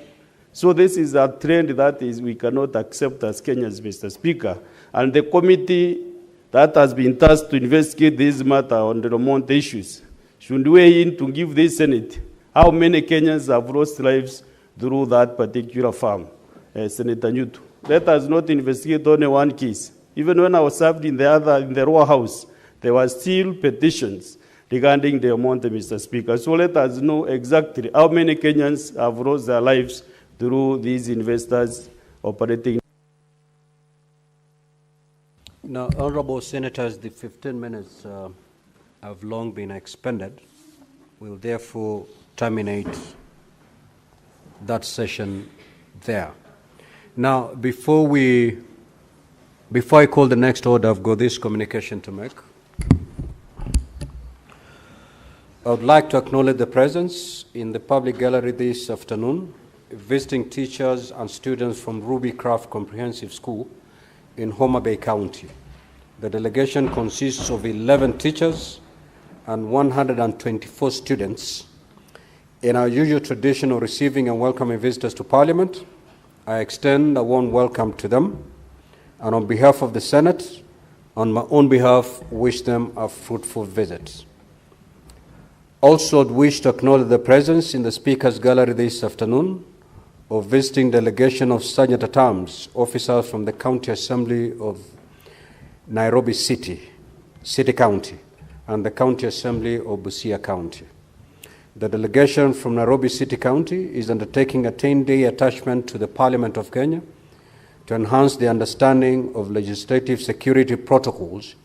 So this is a trend that is we cannot accept as Kenyans, Mr. Speaker. And the committee that has been tasked to investigate this matter on the Monte issues should weigh in to give the Senate how many Kenyans have lost lives through that particular farm, Senator Nyutu. Let us not investigate only one case. Even when I was served in the Royal House, there were still petitions regarding the amount, Mr. Speaker. So let us know exactly how many Kenyans have lost their lives through these investors operating. Now, Honorable Senators, the 15 minutes have long been expended. We'll therefore terminate that session there. Now, before I call the next order, I've got this communication to make. I would like to acknowledge the presence in the public gallery this afternoon, visiting teachers and students from Ruby Craft Comprehensive School in Homa Bay County. The delegation consists of 11 teachers and 124 students. In our usual tradition of receiving and welcoming visitors to Parliament, I extend a warm welcome to them, and on behalf of the Senate, on my own behalf, wish them a fruitful visit. Also, I'd wish to acknowledge the presence in the Speaker's Gallery this afternoon of visiting delegation of Kenyatta'S officers from the County Assembly of Nairobi City County, and the County Assembly of Busia County. The delegation from Nairobi City County is undertaking a 10-day attachment to the Parliament of Kenya to enhance the understanding of legislative security protocols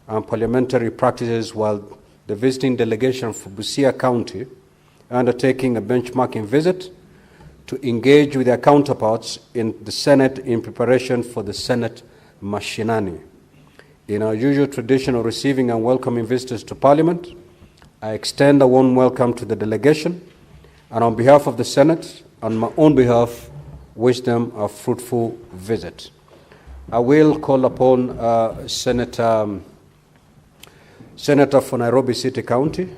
and parliamentary practices, while the visiting delegation from Busia County undertaking a benchmarking visit to engage with their counterparts in the Senate in preparation for the Senate Mashinani. In our usual tradition of receiving and welcoming visitors to Parliament, I extend a warm welcome to the delegation, and on behalf of the Senate, on my own behalf, wish them a fruitful visit. I will call upon Senator for Nairobi City County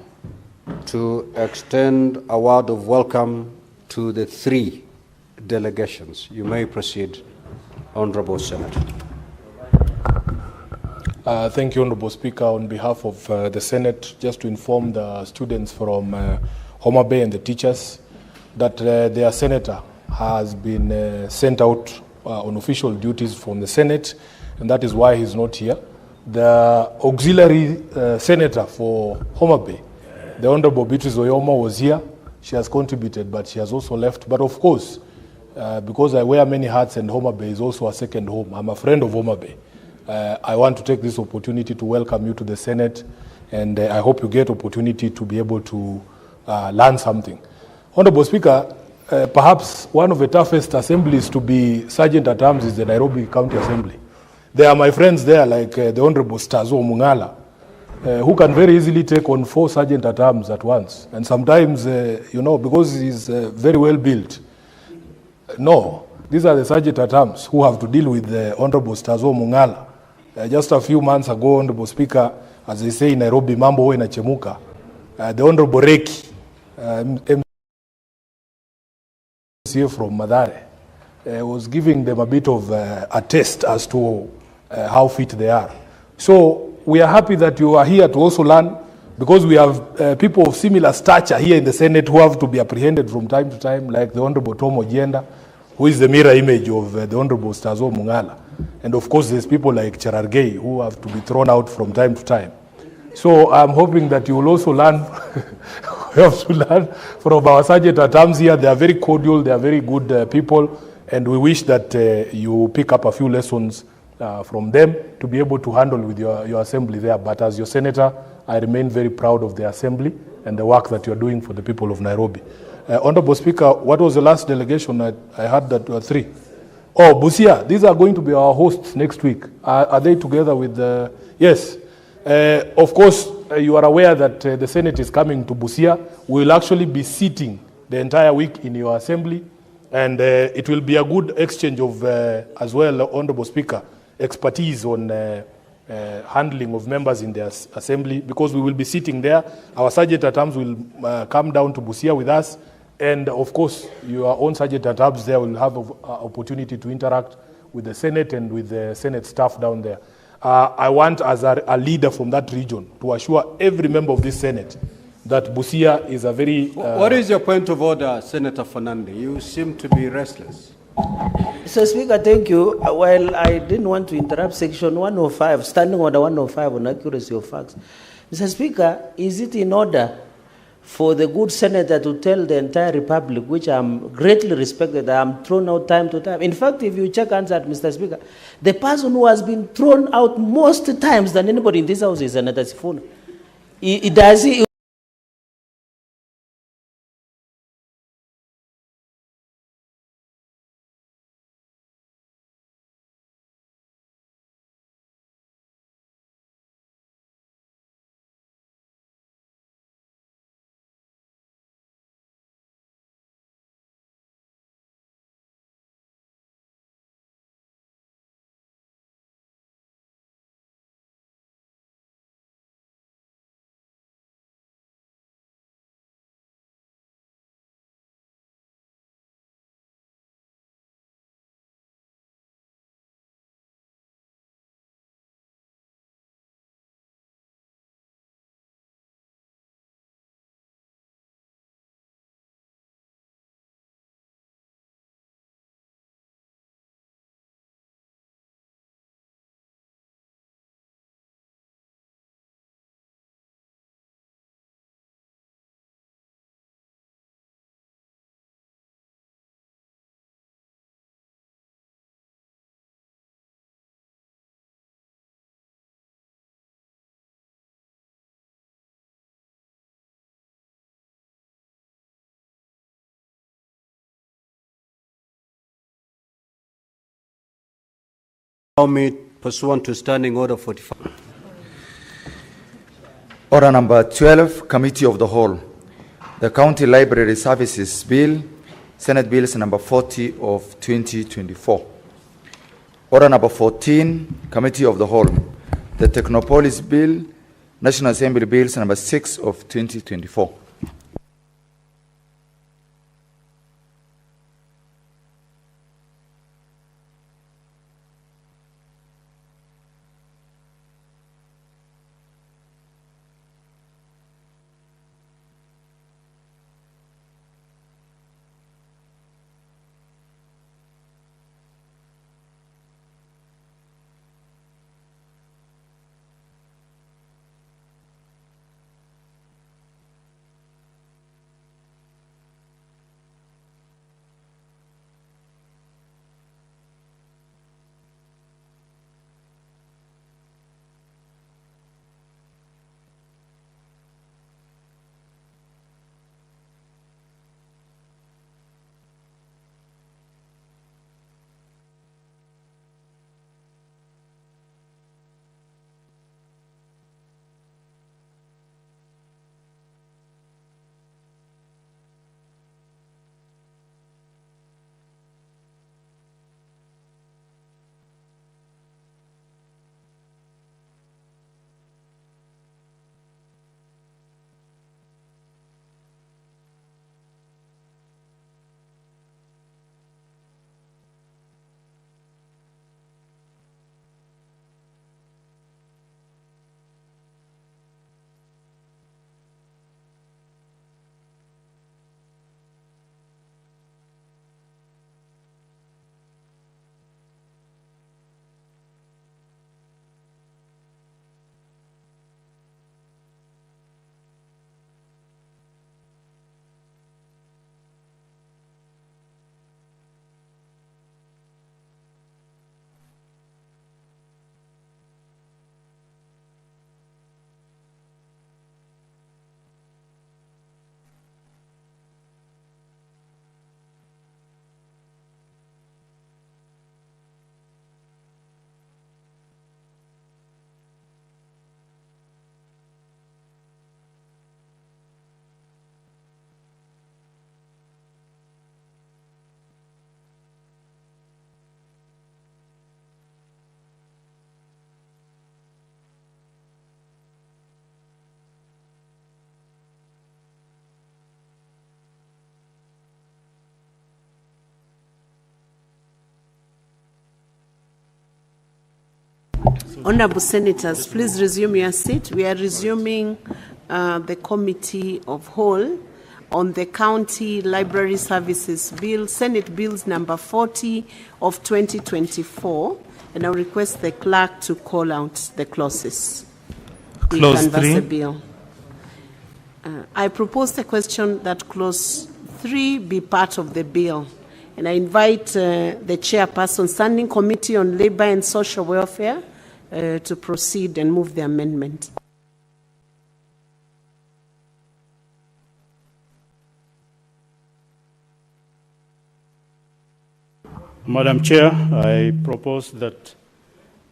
to extend a word of welcome to the 3 delegations. You may proceed, Honorable Senator. Thank you, Honorable Speaker. On behalf of the Senate, just to inform the students from Homa Bay and the teachers that their senator has been sent out on official duties from the Senate, and that is why he's not here. The auxiliary senator for Homa Bay, the Honorable Beatrice Oyoma, was here. She has contributed, but she has also left. But of course, because I wear many hats and Homa Bay is also a second home, I'm a friend of Homa Bay. I want to take this opportunity to welcome you to the Senate, and I hope you get opportunity to be able to learn something. Honorable Speaker, perhaps one of the toughest assemblies to be Sergeant at Arms is the Nairobi County Assembly. There are my friends there, like the Honorable Stazo Mungala, who can very easily take on 4 Sergeant at Arms at once. And sometimes, you know, because he's very well built. No, these are the Sergeant at Arms who have to deal with the Honorable Stazo Mungala. Just a few months ago, Honorable Speaker, as they say in Nairobi, mambo huwa inachemuka. The Honorable Reki, MCA from Madare, was giving them a bit of a test as to how fit they are. So we are happy that you are here to also learn, because we have people of similar stature here in the Senate who have to be apprehended from time to time, like the Honorable Tom Ojienda, who is the mirror image of the Honorable Stazo Mungala. And of course, there's people like Cherargei who have to be thrown out from time to time. So I'm hoping that you will also learn, we have to learn from our Sergeant at Arms here. They are very cordial, they are very good people, and we wish that you pick up a few lessons from them to be able to handle with your assembly there. But as your senator, I remain very proud of the assembly and the work that you're doing for the people of Nairobi. Honorable Speaker, what was the last delegation? I heard that 3. Oh, Busia, these are going to be our hosts next week. Are they together with the... Yes. Of course, you are aware that the Senate is coming to Busia. We will actually be sitting the entire week in your assembly, and it will be a good exchange of, as well, Honorable Speaker, expertise on handling of members in the assembly, because we will be sitting there. Our Sergeant at Arms will come down to Busia with us, and of course, your own Sergeant at Arms there will have an opportunity to interact with the Senate and with the Senate staff down there. I want, as a leader from that region, to assure every member of this Senate that Busia is a very... What is your point of order, Senator Fernandez? You seem to be restless. Mr. Speaker, thank you. While I didn't want to interrupt Section 105, Standing Order 105 on accuracy of facts, Mr. Speaker, is it in order for the good senator to tell the entire republic, which I'm greatly respected, that I'm thrown out time to time? In fact, if you check answer, Mr. Speaker, the person who has been thrown out most times than anybody in this house is Senator Sifuna. Allow me, pursuant to Standing Order 45. Order number 12, Committee of the Whole. The County Library Services Bill, Senate Bills number 40 of 2024. Order number 14, Committee of the Whole. The Technopolis Bill, National Assembly Bills number 6 of 2024. Honorable Senators, please resume your seat. We are resuming the Committee of Whole on the County Library Services Bill, Senate Bills number 40 of 2024, and I request the clerk to call out the clauses. Clause We canvass 3. the bill. I propose the question that clause 3 be part of the bill, and I invite the chairperson, Standing Committee on Labor and Social Welfare, to proceed and move the amendment. Madam Chair, I propose that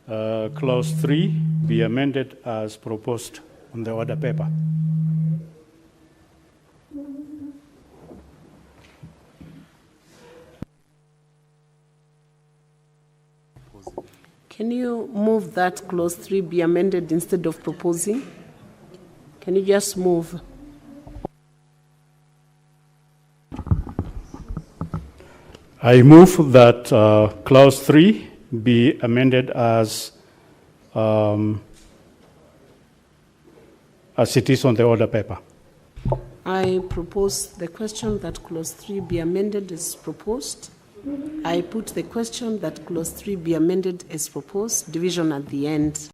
Clause 3 be amended as proposed on the order paper. Can you move that Clause 3 be amended instead of proposing? Can you just move? I move that Clause 3 be amended as it is on the order paper. I propose the question that Clause 3 be amended as proposed. I put the question that Clause 3 be amended as proposed, division at the end.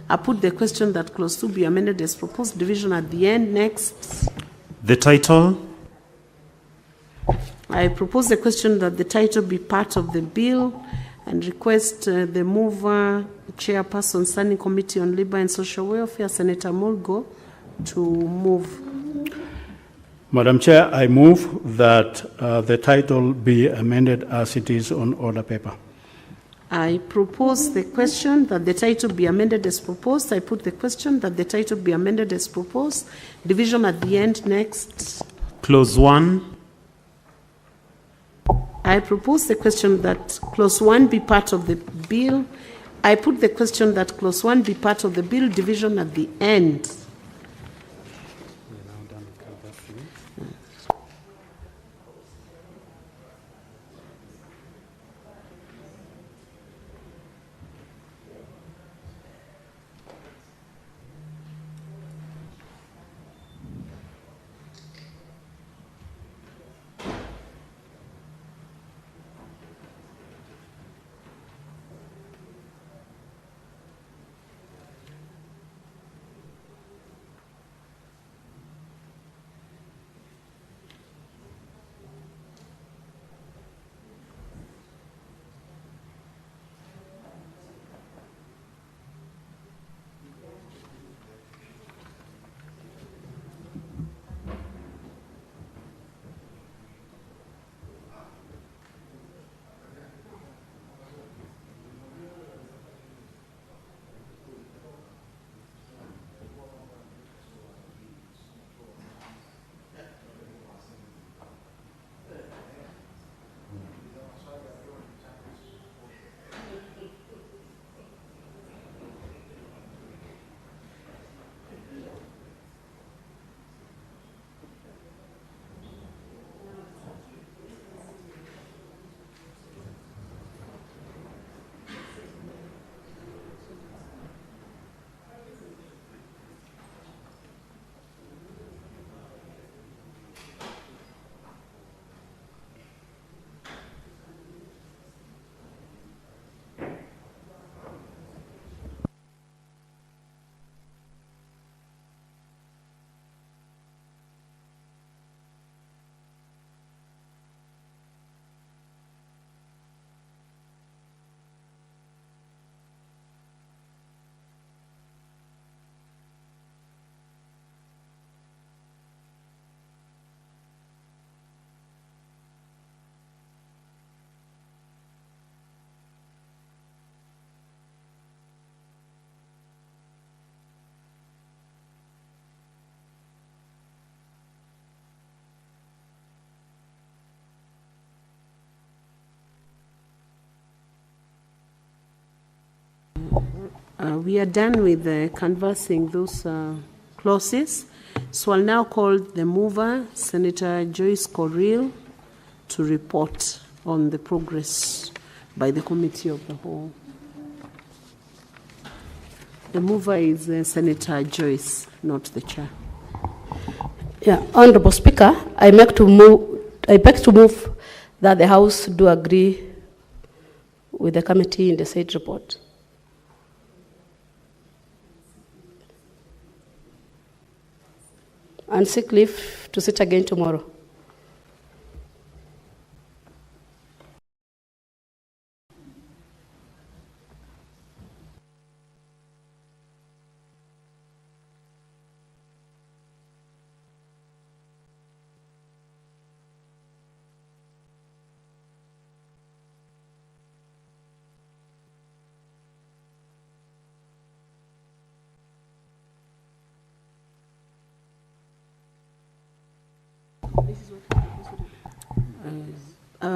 I put the question that clause 2 be amended as proposed, division at the end. Next. The title. I propose the question that the title be part of the bill and request the mover, Chairperson, Standing Committee on Labor and Social Welfare, Senator Mulgo, to move. Madam Chair, I move that the title be amended as it is on order paper. I propose the question that the title be amended as proposed. I put the question that the title be amended as proposed. Division at the end. Next. Clause 1. I propose the question that clause 1 be part of the bill. I put the question that clause 1 be part of the bill. Division at the end. We are done with canvassing those clauses. So I'll now call the mover, Senator Joyce Corriel, to report on the progress by the Committee of the Whole. The mover is Senator Joyce, not the chair. Yeah, Honorable Speaker, I beg to move that the House do agree with the committee in the said report. And seek leave to sit again tomorrow.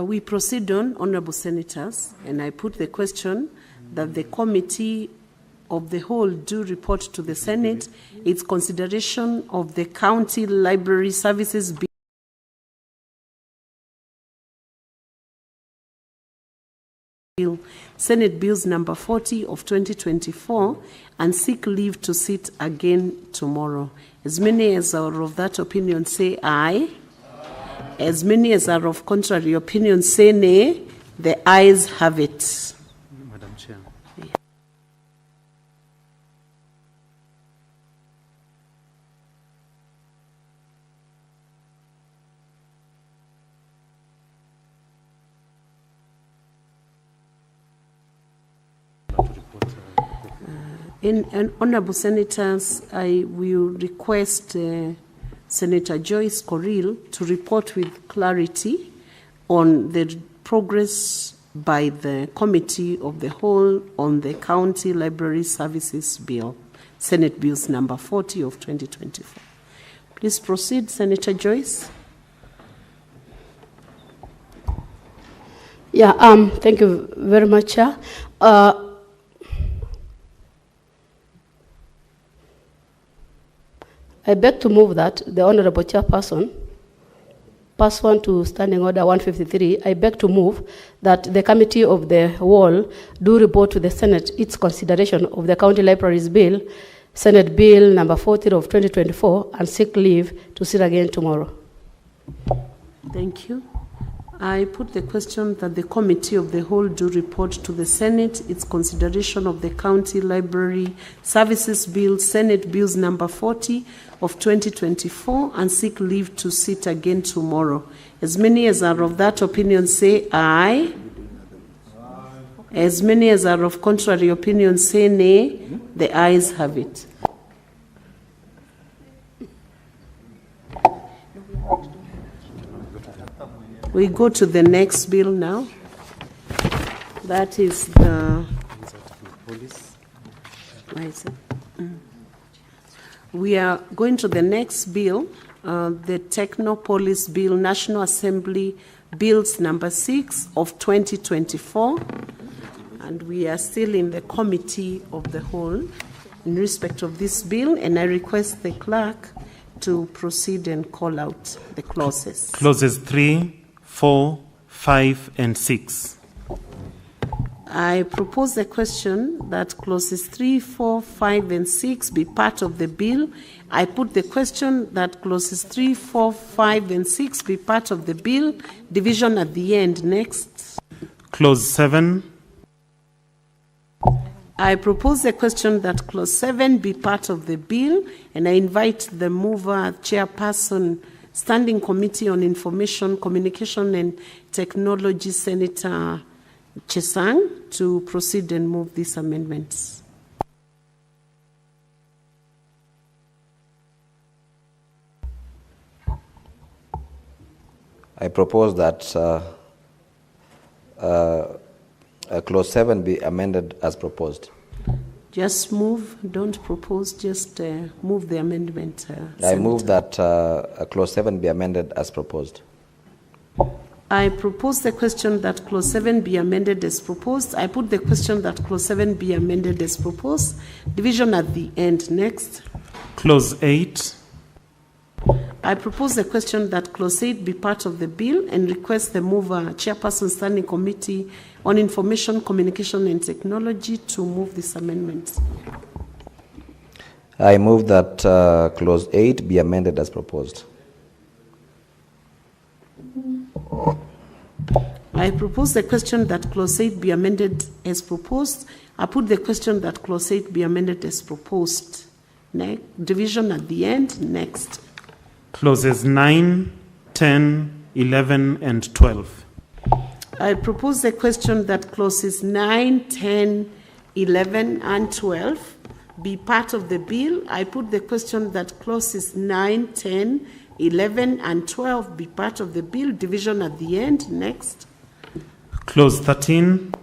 We proceed on, Honorable Senators, and I put the question that the Committee of the Whole do report to the Senate its consideration of the County Library Services Bill, Senate Bills number 40 of 2024, and seek leave to sit again tomorrow. As many as are of that opinion say aye. As many as are of contrary opinion say nay. The ayes have it. Madam Chair. Honorable Senators, I will request Senator Joyce Corrill to report with clarity on the progress by the Committee of the Whole on the County Library Services Bill, Senate Bills number 40 of 2024. Please proceed, Senator Joyce. Yeah, thank you very much, Chair. I beg to move that the Honorable Chairperson, pursuant to Standing Order 153, I beg to move that the Committee of the Whole do report to the Senate its consideration of the County Libraries Bill, Senate Bill number 40 of 2024, and seek leave to sit again tomorrow. Thank you. I put the question that the Committee of the Whole do report to the Senate its consideration of the County Library Services Bill, Senate Bills number 40 of 2024, and seek leave to sit again tomorrow. As many as are of that opinion say aye. As many as are of contrary opinion say nay. The ayes have it. We go to the next bill now. That is the... Why is it? We are going to the next bill, the Technopolis Bill, National Assembly Bills number 6 of 2024. And we are still in the Committee of the Whole in respect of this bill, and I request the clerk to proceed and call out the clauses. Clauses 3, 4, 5, and 6. I propose the question that clauses 3, 4, 5, and 6 be part of the bill. I put the question that clauses 3, 4, 5, and 6 be part of the bill. Division at the end. Next. Clause 7. I propose the question that clause 7 be part of the bill, and I invite the mover, chairperson, Standing Committee on Information, Communication, and Technology, Senator Chesang, to proceed and move these amendments. I propose that clause 7 be amended as proposed. Just move, don't propose, just move the amendment. I move that clause 7 be amended as proposed. I propose the question that clause 7 be amended as proposed. I put the question that clause 7 be amended as proposed. Division at the end. Next. Clause 8. I propose the question that clause 8 be part of the bill and request the mover, chairperson, Standing Committee on Information, Communication, and Technology, to move this amendment. I move that clause 8 be amended as proposed. I propose the question that clause 8 be amended as proposed. I put the question that clause 8 be amended as proposed. Next. Division at the end. Next. Clauses 9, 10, 11, and 12. I propose the question that clauses 9, 10, 11, and 12 be part of the bill. I put the question that clauses 9, 10, 11, and 12 be part of the bill. Division at the end. Next. Clause 13.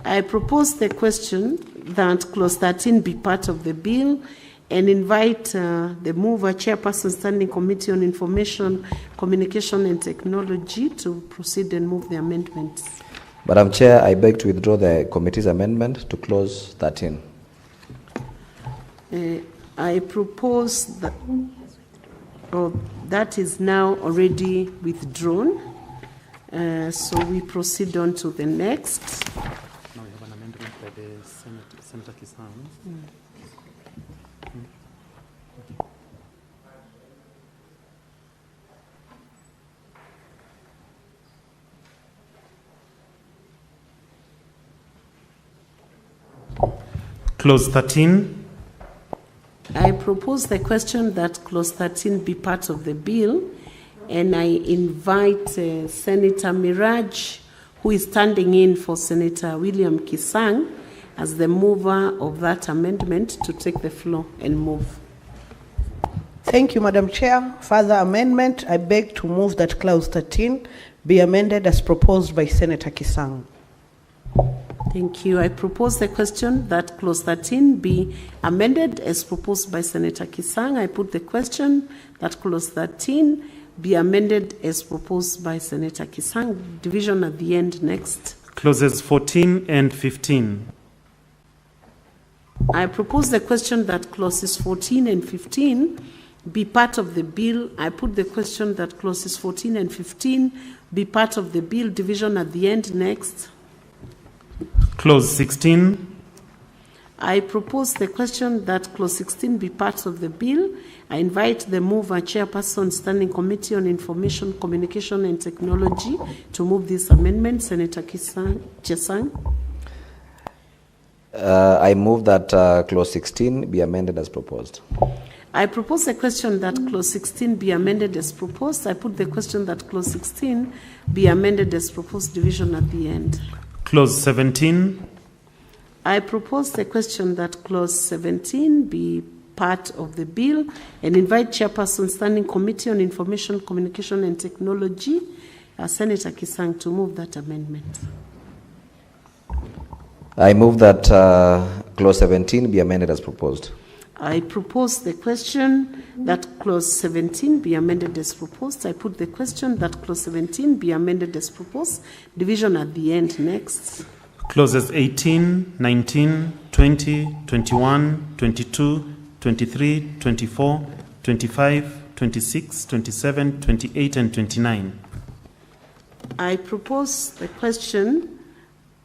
I propose the question that clause 13 be part of the bill and invite the mover, chairperson, Standing Committee on Information, Communication, and Technology, to proceed and move the amendments. Madam Chair, I beg to withdraw the committee's amendment to clause 13. I propose that that is now already withdrawn. So we proceed on to the next. Now we have an amendment by the Senator Kisang. Clause 13. I propose the question that clause 13 be part of the bill, and I invite Senator Miraj, who is standing in for Senator William Kisang, as the mover of that amendment to take the floor and move. Thank you, Madam Chair. Further amendment, I beg to move that clause 13 be amended as proposed by Senator Kisang. Thank you. I propose the question that clause 13 be amended as proposed by Senator Kisang. I put the question that clause 13 be amended as proposed by Senator Kisang. Division at the end. Next. Clauses 14 and 15. I propose the question that clauses 14 and 15 be part of the bill. I put the question that clauses 14 and 15 be part of the bill. Division at the end. Next. Clause 16. I propose the question that clause 16 be part of the bill. I invite the mover, Chairperson, Standing Committee on Information, Communication and Technology, to move this amendment. Senator Chesang. I move that clause 16 be amended as proposed. I propose the question that clause 16 be amended as proposed. I put the question that clause 16 be amended as proposed. Division at the end. Clause 17. I propose the question that clause 17 be part of the bill and invite Chairperson, Standing Committee on Information, Communication and Technology, Senator Kisang, to move that amendment. I move that clause 17 be amended as proposed. I propose the question that clause 17 be amended as proposed. I put the question that clause 17 be amended as proposed. Division at the end. Next. Clauses 18, 19, 20, 21, 22, 23, 24, 25, 26, 27, 28, and 29. I propose the question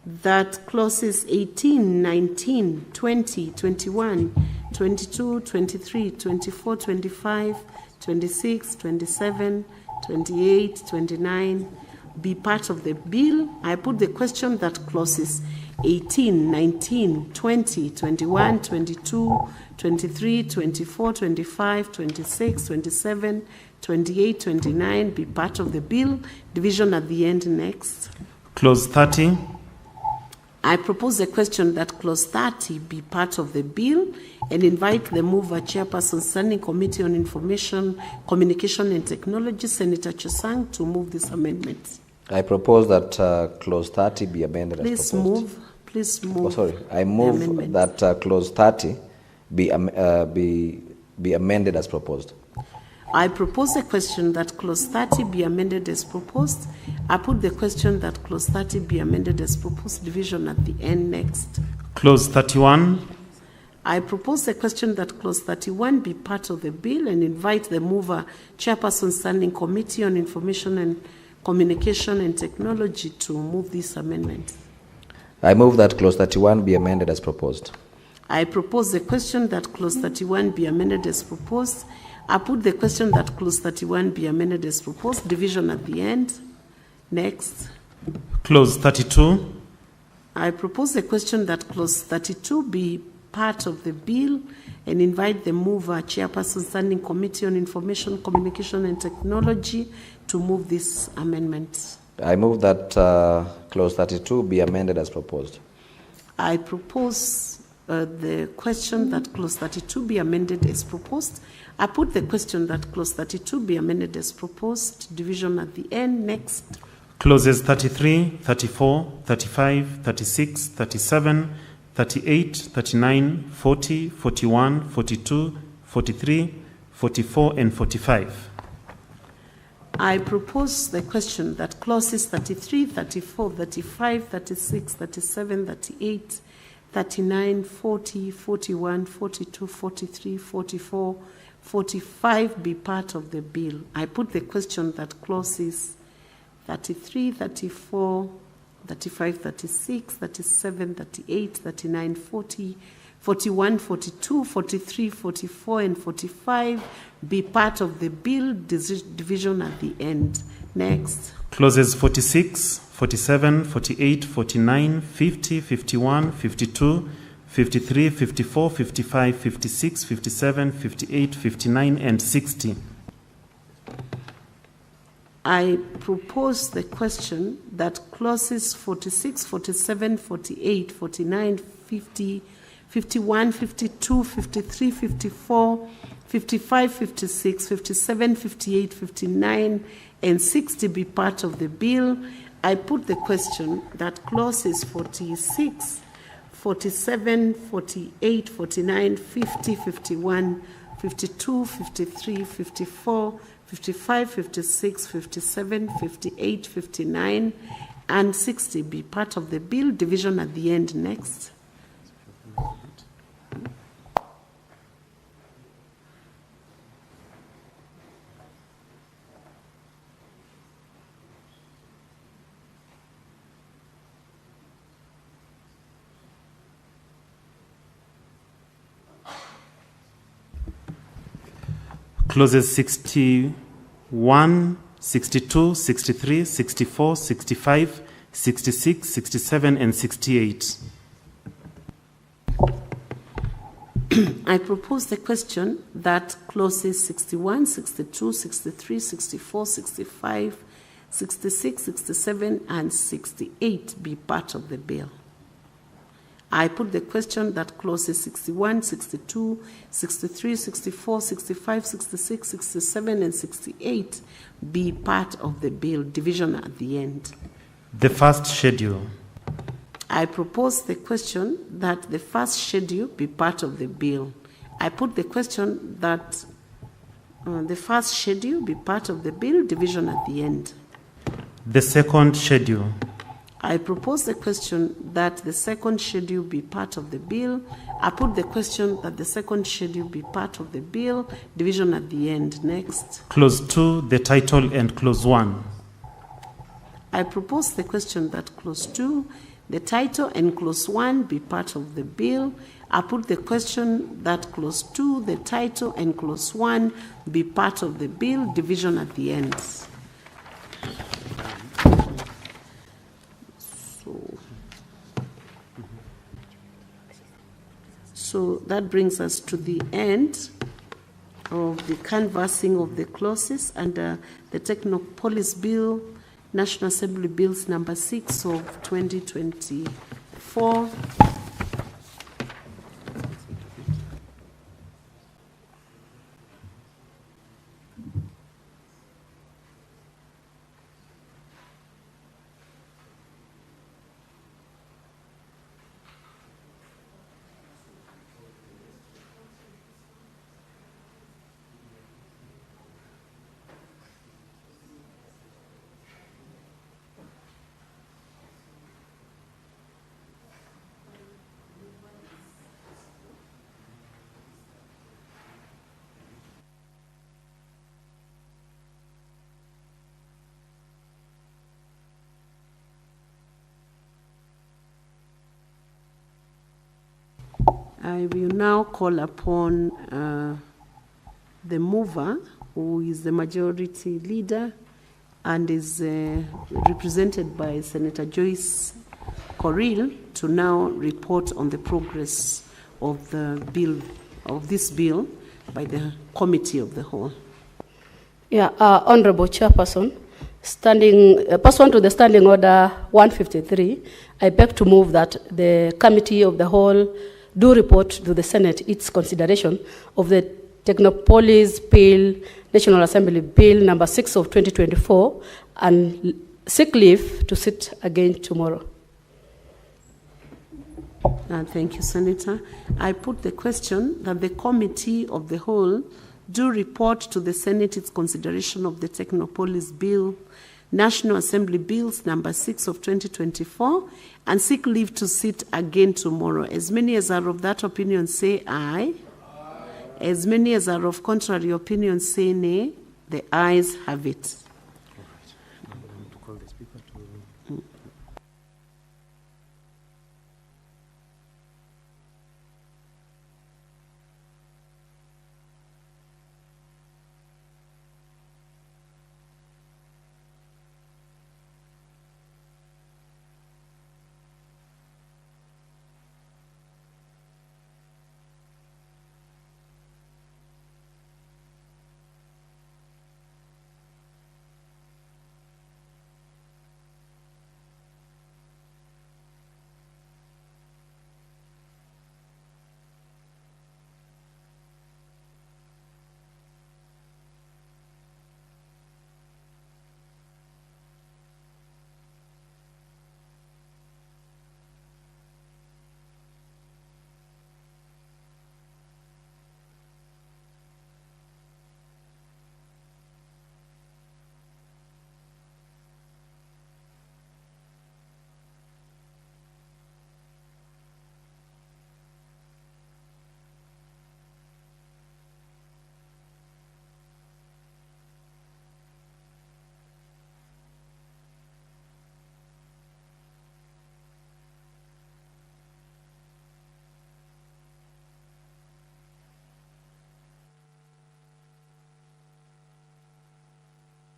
that clauses 18, 19, 20, 21, 22, 23, 24, 25, 26, 27, 28, 29 be part of the bill. I put the question that clauses 18, 19, 20, 21, 22, 23, 24, 25, 26, 27, 28, 29 be part of the bill. Division at the end. Next. Clause 30. I propose a question that clause 30 be part of the bill and invite the mover, Chairperson, Standing Committee on Information, Communication and Technology, Senator Chesang, to move this amendment. I propose that clause 30 be amended as proposed. Please move. Oh, sorry. I move that clause 30 be amended as proposed. I propose a question that clause 30 be amended as proposed. I put the question that clause 30 be amended as proposed. Division at the end. Next. Clause 31. I propose the question that clause 31 be part of the bill and invite the mover, Chairperson, Standing Committee on Information and Communication and Technology, to move this amendment. I move that clause 31 be amended as proposed. I propose the question that clause 31 be amended as proposed. I put the question that clause 31 be amended as proposed. Division at the end. Next. Clause 32. I propose the question that clause 32 be part of the bill and invite the mover, Chairperson, Standing Committee on Information, Communication and Technology, to move this amendment. I move that clause 32 be amended as proposed. I propose the question that clause 32 be amended as proposed. I put the question that clause 32 be amended as proposed. Division at the end. Next. Clauses 33, 34, 35, 36, 37, 38, 39, 40, 41, 42, 43, 44, and 45. I propose the question that clauses 33, 34, 35, 36, 37, 38, 39, 40, 41, 42, 43, 44, 45 be part of the bill. I put the question that clauses 33, 34, 35, 36, 37, 38, 39, 40, 41, 42, 43, 44, and 45 be part of the bill. Division at the end. Next. Clauses 46, 47, 48, 49, 50, 51, 52, 53, 54, 55, 56, 57, 58, 59, and 60. I propose the question that clauses 46, 47, 48, 49, 50, 51, 52, 53, 54, 55, 56, 57, 58, 59, and 60 be part of the bill. I put the question that clauses 46, 47, 48, 49, 50, 51, 52, 53, 54, 55, 56, 57, 58, 59, and 60 be part of the bill. Division at the end next. Clauses 61, 62, 63, 64, 65, 66, 67, and 68. I propose the question that clauses 61, 62, 63, 64, 65, 66, 67, and 68 be part of the bill. I put the question that clauses 61, 62, 63, 64, 65, 66, 67, and 68 be part of the bill. Division at the end. The first schedule. I propose the question that the first schedule be part of the bill. I put the question that the first schedule be part of the bill. Division at the end. The second schedule. I propose the question that the second schedule be part of the bill. I put the question that the second schedule be part of the bill. Division at the end. Next. Clause 2, the title, and Clause 1. I propose the question that Clause 2, the title, and Clause 1 be part of the bill. I put the question that Clause 2, the title, and Clause 1 be part of the bill. Division at the end. So that brings us to the end of the canvassing of the clauses under the Technopolis Bill, National Assembly Bills number 6 of 2024. I will now call upon the mover, who is the majority leader and is represented by Senator Joyce Corrill, to now report on the progress of the bill, of this bill, by the Committee of the Whole. Yeah, Honorable Chairperson, pursuant to the Standing Order 153, I beg to move that the Committee of the Whole do report to the Senate its consideration of the Technopolis Bill, National Assembly Bill number 6 of 2024, and seek leave to sit again tomorrow. Thank you, Senator. I put the question that the Committee of the Whole do report to the Senate its consideration of the Technopolis Bill, National Assembly Bills number 6 of 2024, and seek leave to sit again tomorrow. As many as are of that opinion say aye. As many as are of contrary opinion say nay. The ayes have it.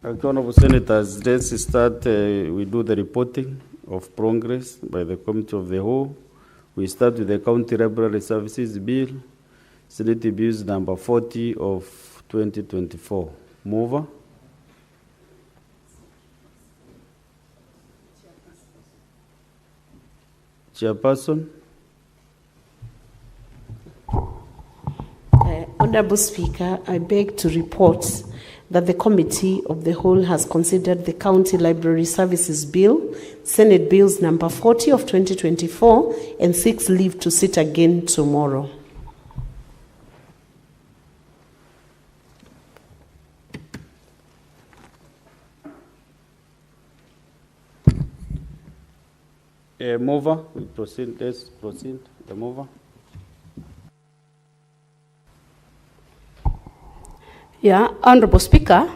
Honorable Senators, let's start. We do the reporting of progress by the Committee of the Whole. We start with the County Library Services Bill, Senate Bills number 40 of 2024. Mover. Chairperson. Honorable Speaker, I beg to report that the Committee of the Whole has considered the County Library Services Bill, Senate Bills number 40 of 2024, and seeks leave to sit again tomorrow. Mover, we proceed. Let's proceed. The mover. Yeah, Honorable Speaker,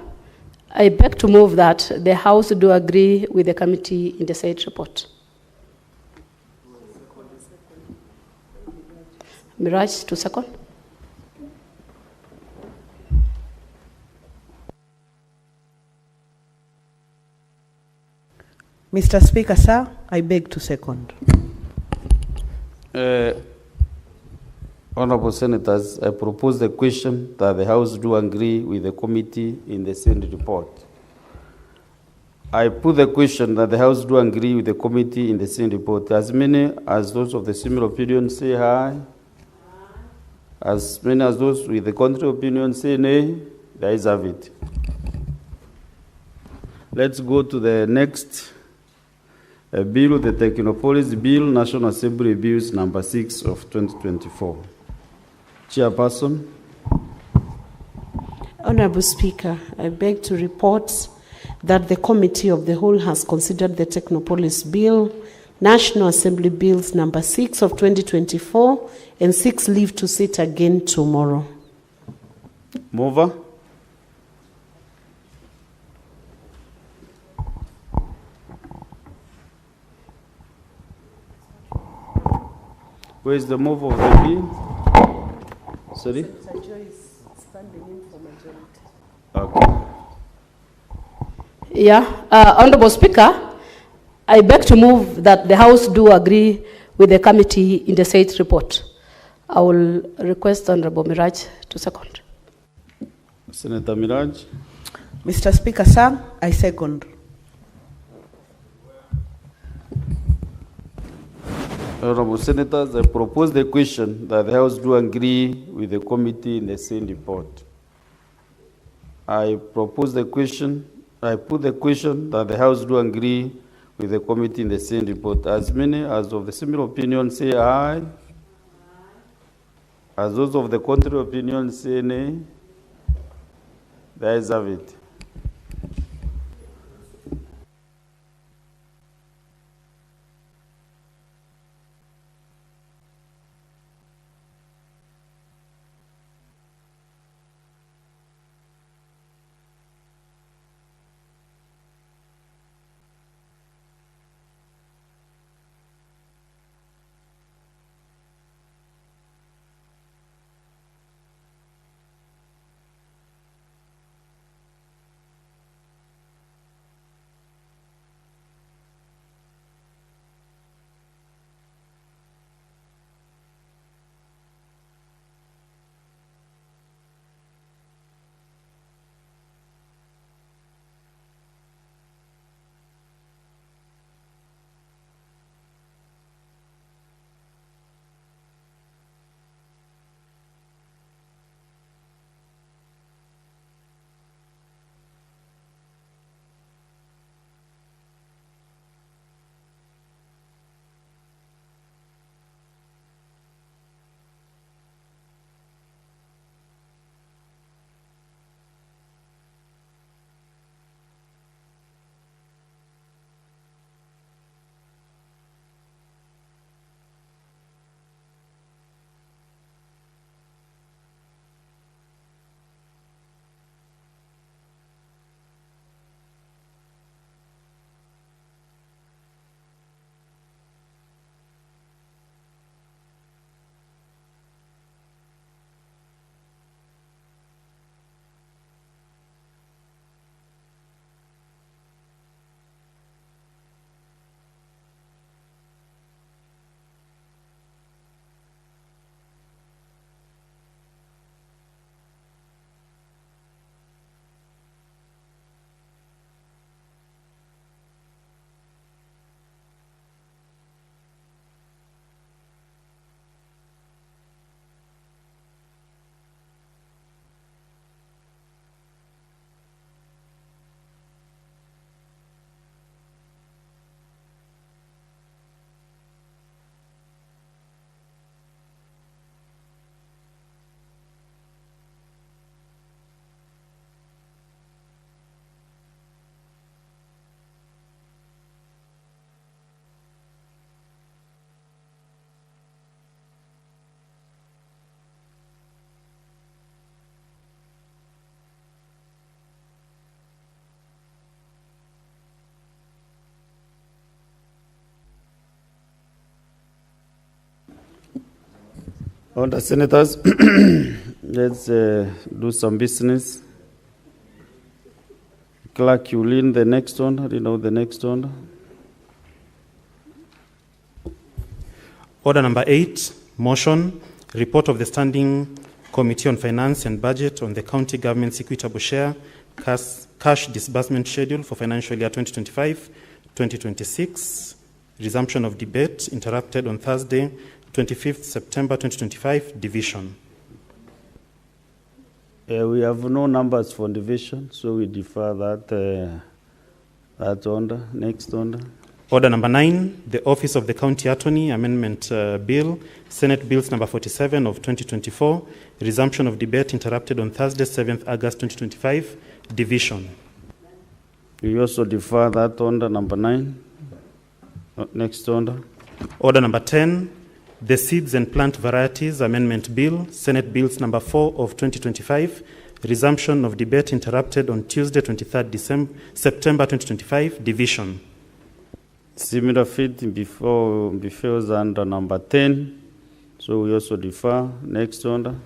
I beg to move that the House do agree with the committee in the said report. Miraj, to second. Mr. Speaker, sir, I beg to second. Honorable Senators, I propose the question that the House do agree with the committee in the Senate report. I put the question that the House do agree with the committee in the Senate report. As many as those of the similar opinion say aye. As many as those with the contrary opinion say nay. The ayes have it. Let's go to the next bill, the Technopolis Bill, National Assembly Bills number 6 of 2024. Chairperson. Honorable Speaker, I beg to report that the Committee of the Whole has considered the Technopolis Bill, National Assembly Bills number 6 of 2024, and seeks leave to sit again tomorrow. Mover. Where is the mover of the bill? Sorry? Okay. Yeah, Honorable Speaker, I beg to move that the House do agree with the committee in the said report. I will request Honorable Miraj to second. Senator Miraj. Mr. Speaker, sir, I second. Honorable Senators, I propose the question that the House do agree with the committee in the same report. I put the question that the House do agree with the committee in the same report. As many as of the similar opinion say aye. As those of the contrary opinion say nay. The ayes have it. Order, Senators. Let's do some business. Clerk, you lead the next order. You know the next order. Order number 8, motion, report of the Standing Committee on Finance and Budget on the county government's equitable share cash disbursement schedule for financial year 2025-2026. Resumption of debate interrupted on Thursday, 25th September 2025, division. We have no numbers for division, so we defer that order. Next order. Order number 9, the Office of the County Attorney Amendment Bill, Senate Bills number 47 of 2024, resumption of debate interrupted on Thursday, 7th August 2025, division. We also defer that order, number 9. Next order. Order number 10, the Seeds and Plant Varieties Amendment Bill, Senate Bills number 4 of 2025, resumption of debate interrupted on Tuesday, 23rd September 2025, division. Similar fit before under number 10, so we also defer. Next order.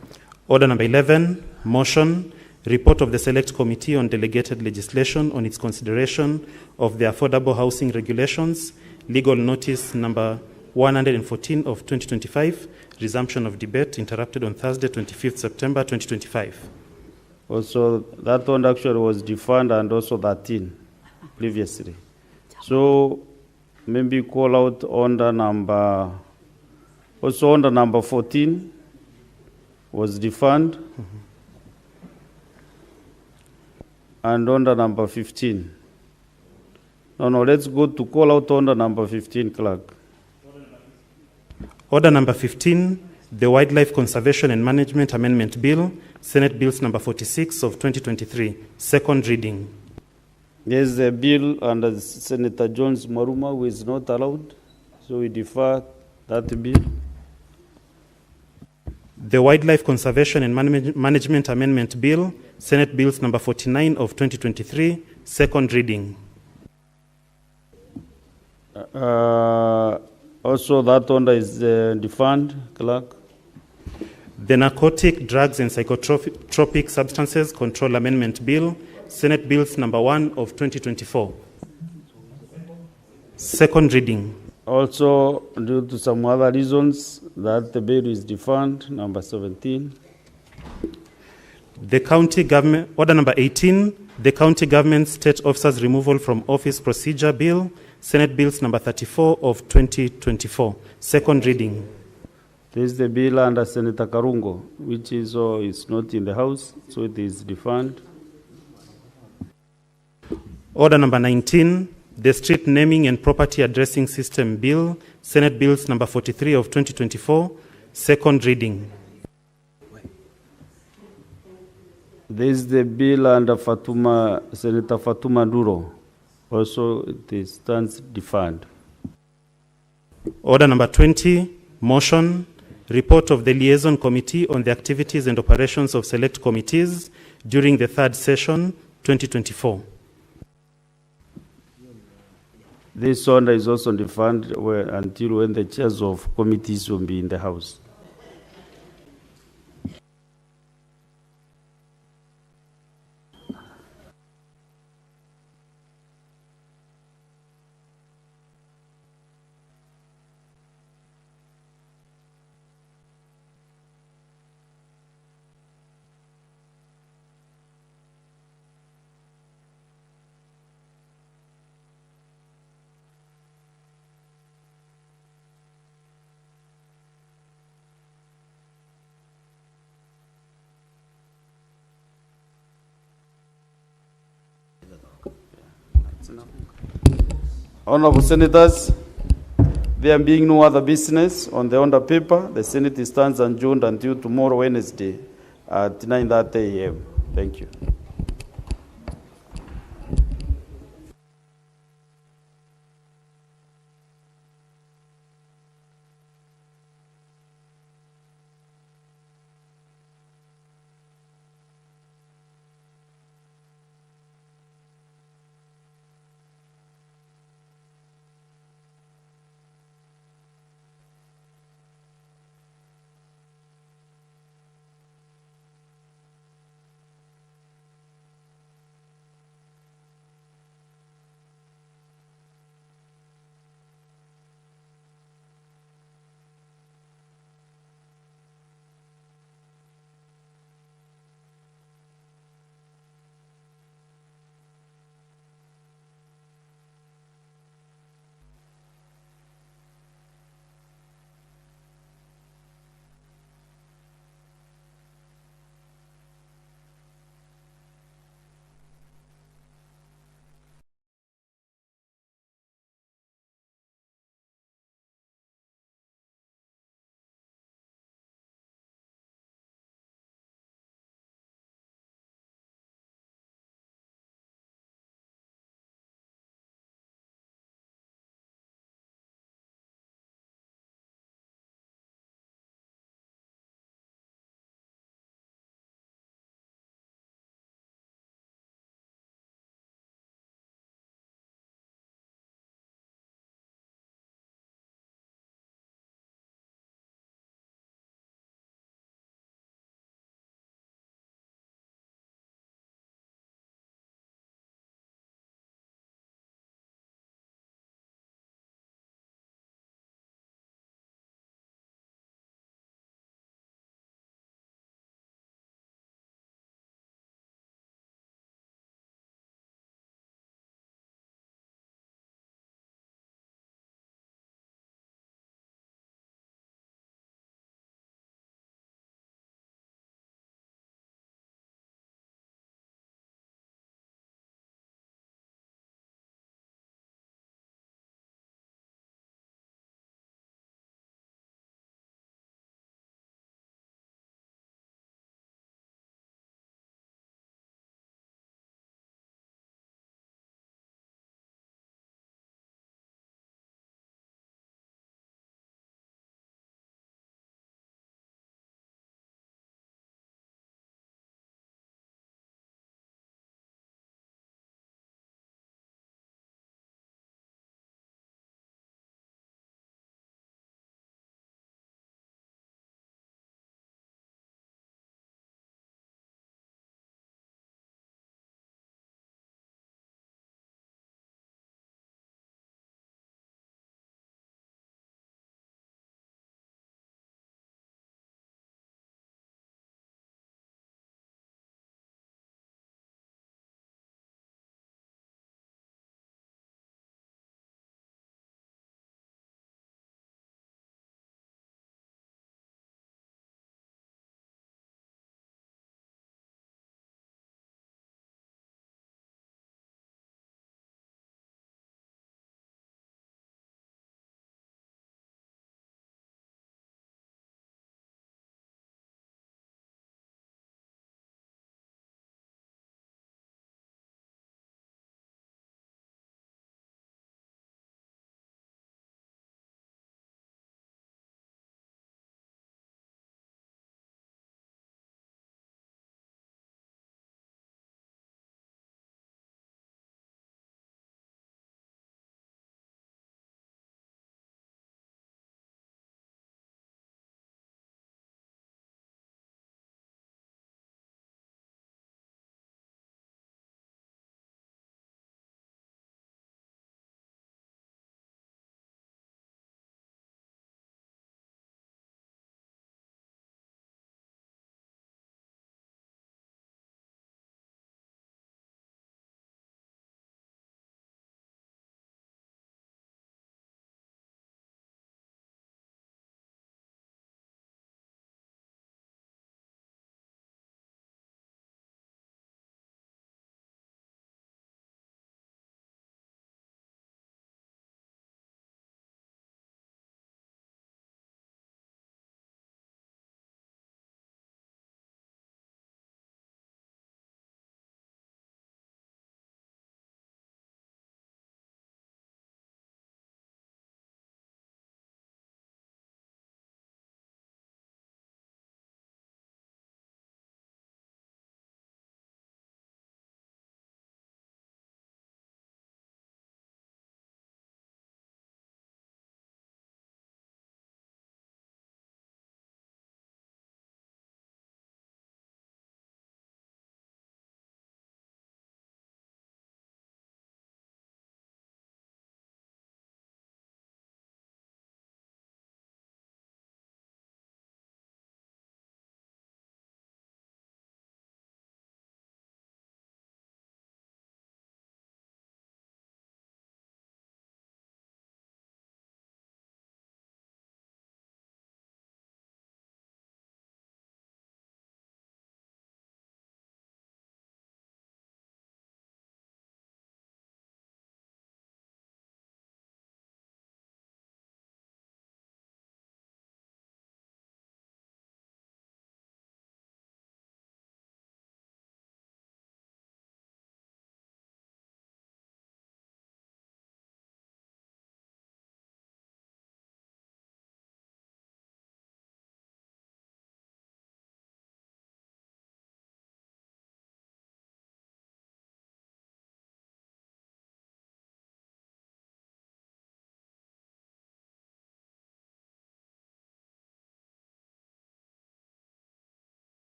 Order number 11, motion, report of the Select Committee on Delegated Legislation on its consideration of the Affordable Housing Regulations, legal notice number 114 of 2025, resumption of debate interrupted on Thursday, 25th September 2025. Also, that one actually was deferred, and also 13 previously. So maybe call out order number, also order number 14 was deferred, and order number 15. No, let's go to call out order number 15, clerk. Order number 15, the Wildlife Conservation and Management Amendment Bill, Senate Bills number 46 of 2023, second reading. There's a bill under Senator Jones Maruma who is not allowed, so we defer that bill. The Wildlife Conservation and Management Amendment Bill, Senate Bills number 49 of 2023, second reading. Also, that order is deferred, clerk. The Narcotic, Drugs and Psychotropic Substances Control Amendment Bill, Senate Bills number 1 of 2024. Second reading. Also, due to some other reasons, that the bill is deferred, number 17. The county government, order number 18, the County Government State Officers Removal from Office Procedure Bill, Senate Bills number 34 of 2024. Second reading. This is the bill under Senator Karungo, which is not in the House, so it is deferred. Order number 19, the Street Naming and Property Addressing System Bill, Senate Bills number 43 of 2024, second reading. This is the bill under Senator Fatuma Duro. Also, it stands deferred. Order number 20, motion, report of the Liaison Committee on the activities and operations of select committees during the third session, 2024. This order is also deferred until when the chairs of committees will be in the House. Honorable Senators, there being no other business on the order paper, the Senate stands adjourned until tomorrow, Wednesday, at 9:30 a.m. Thank you.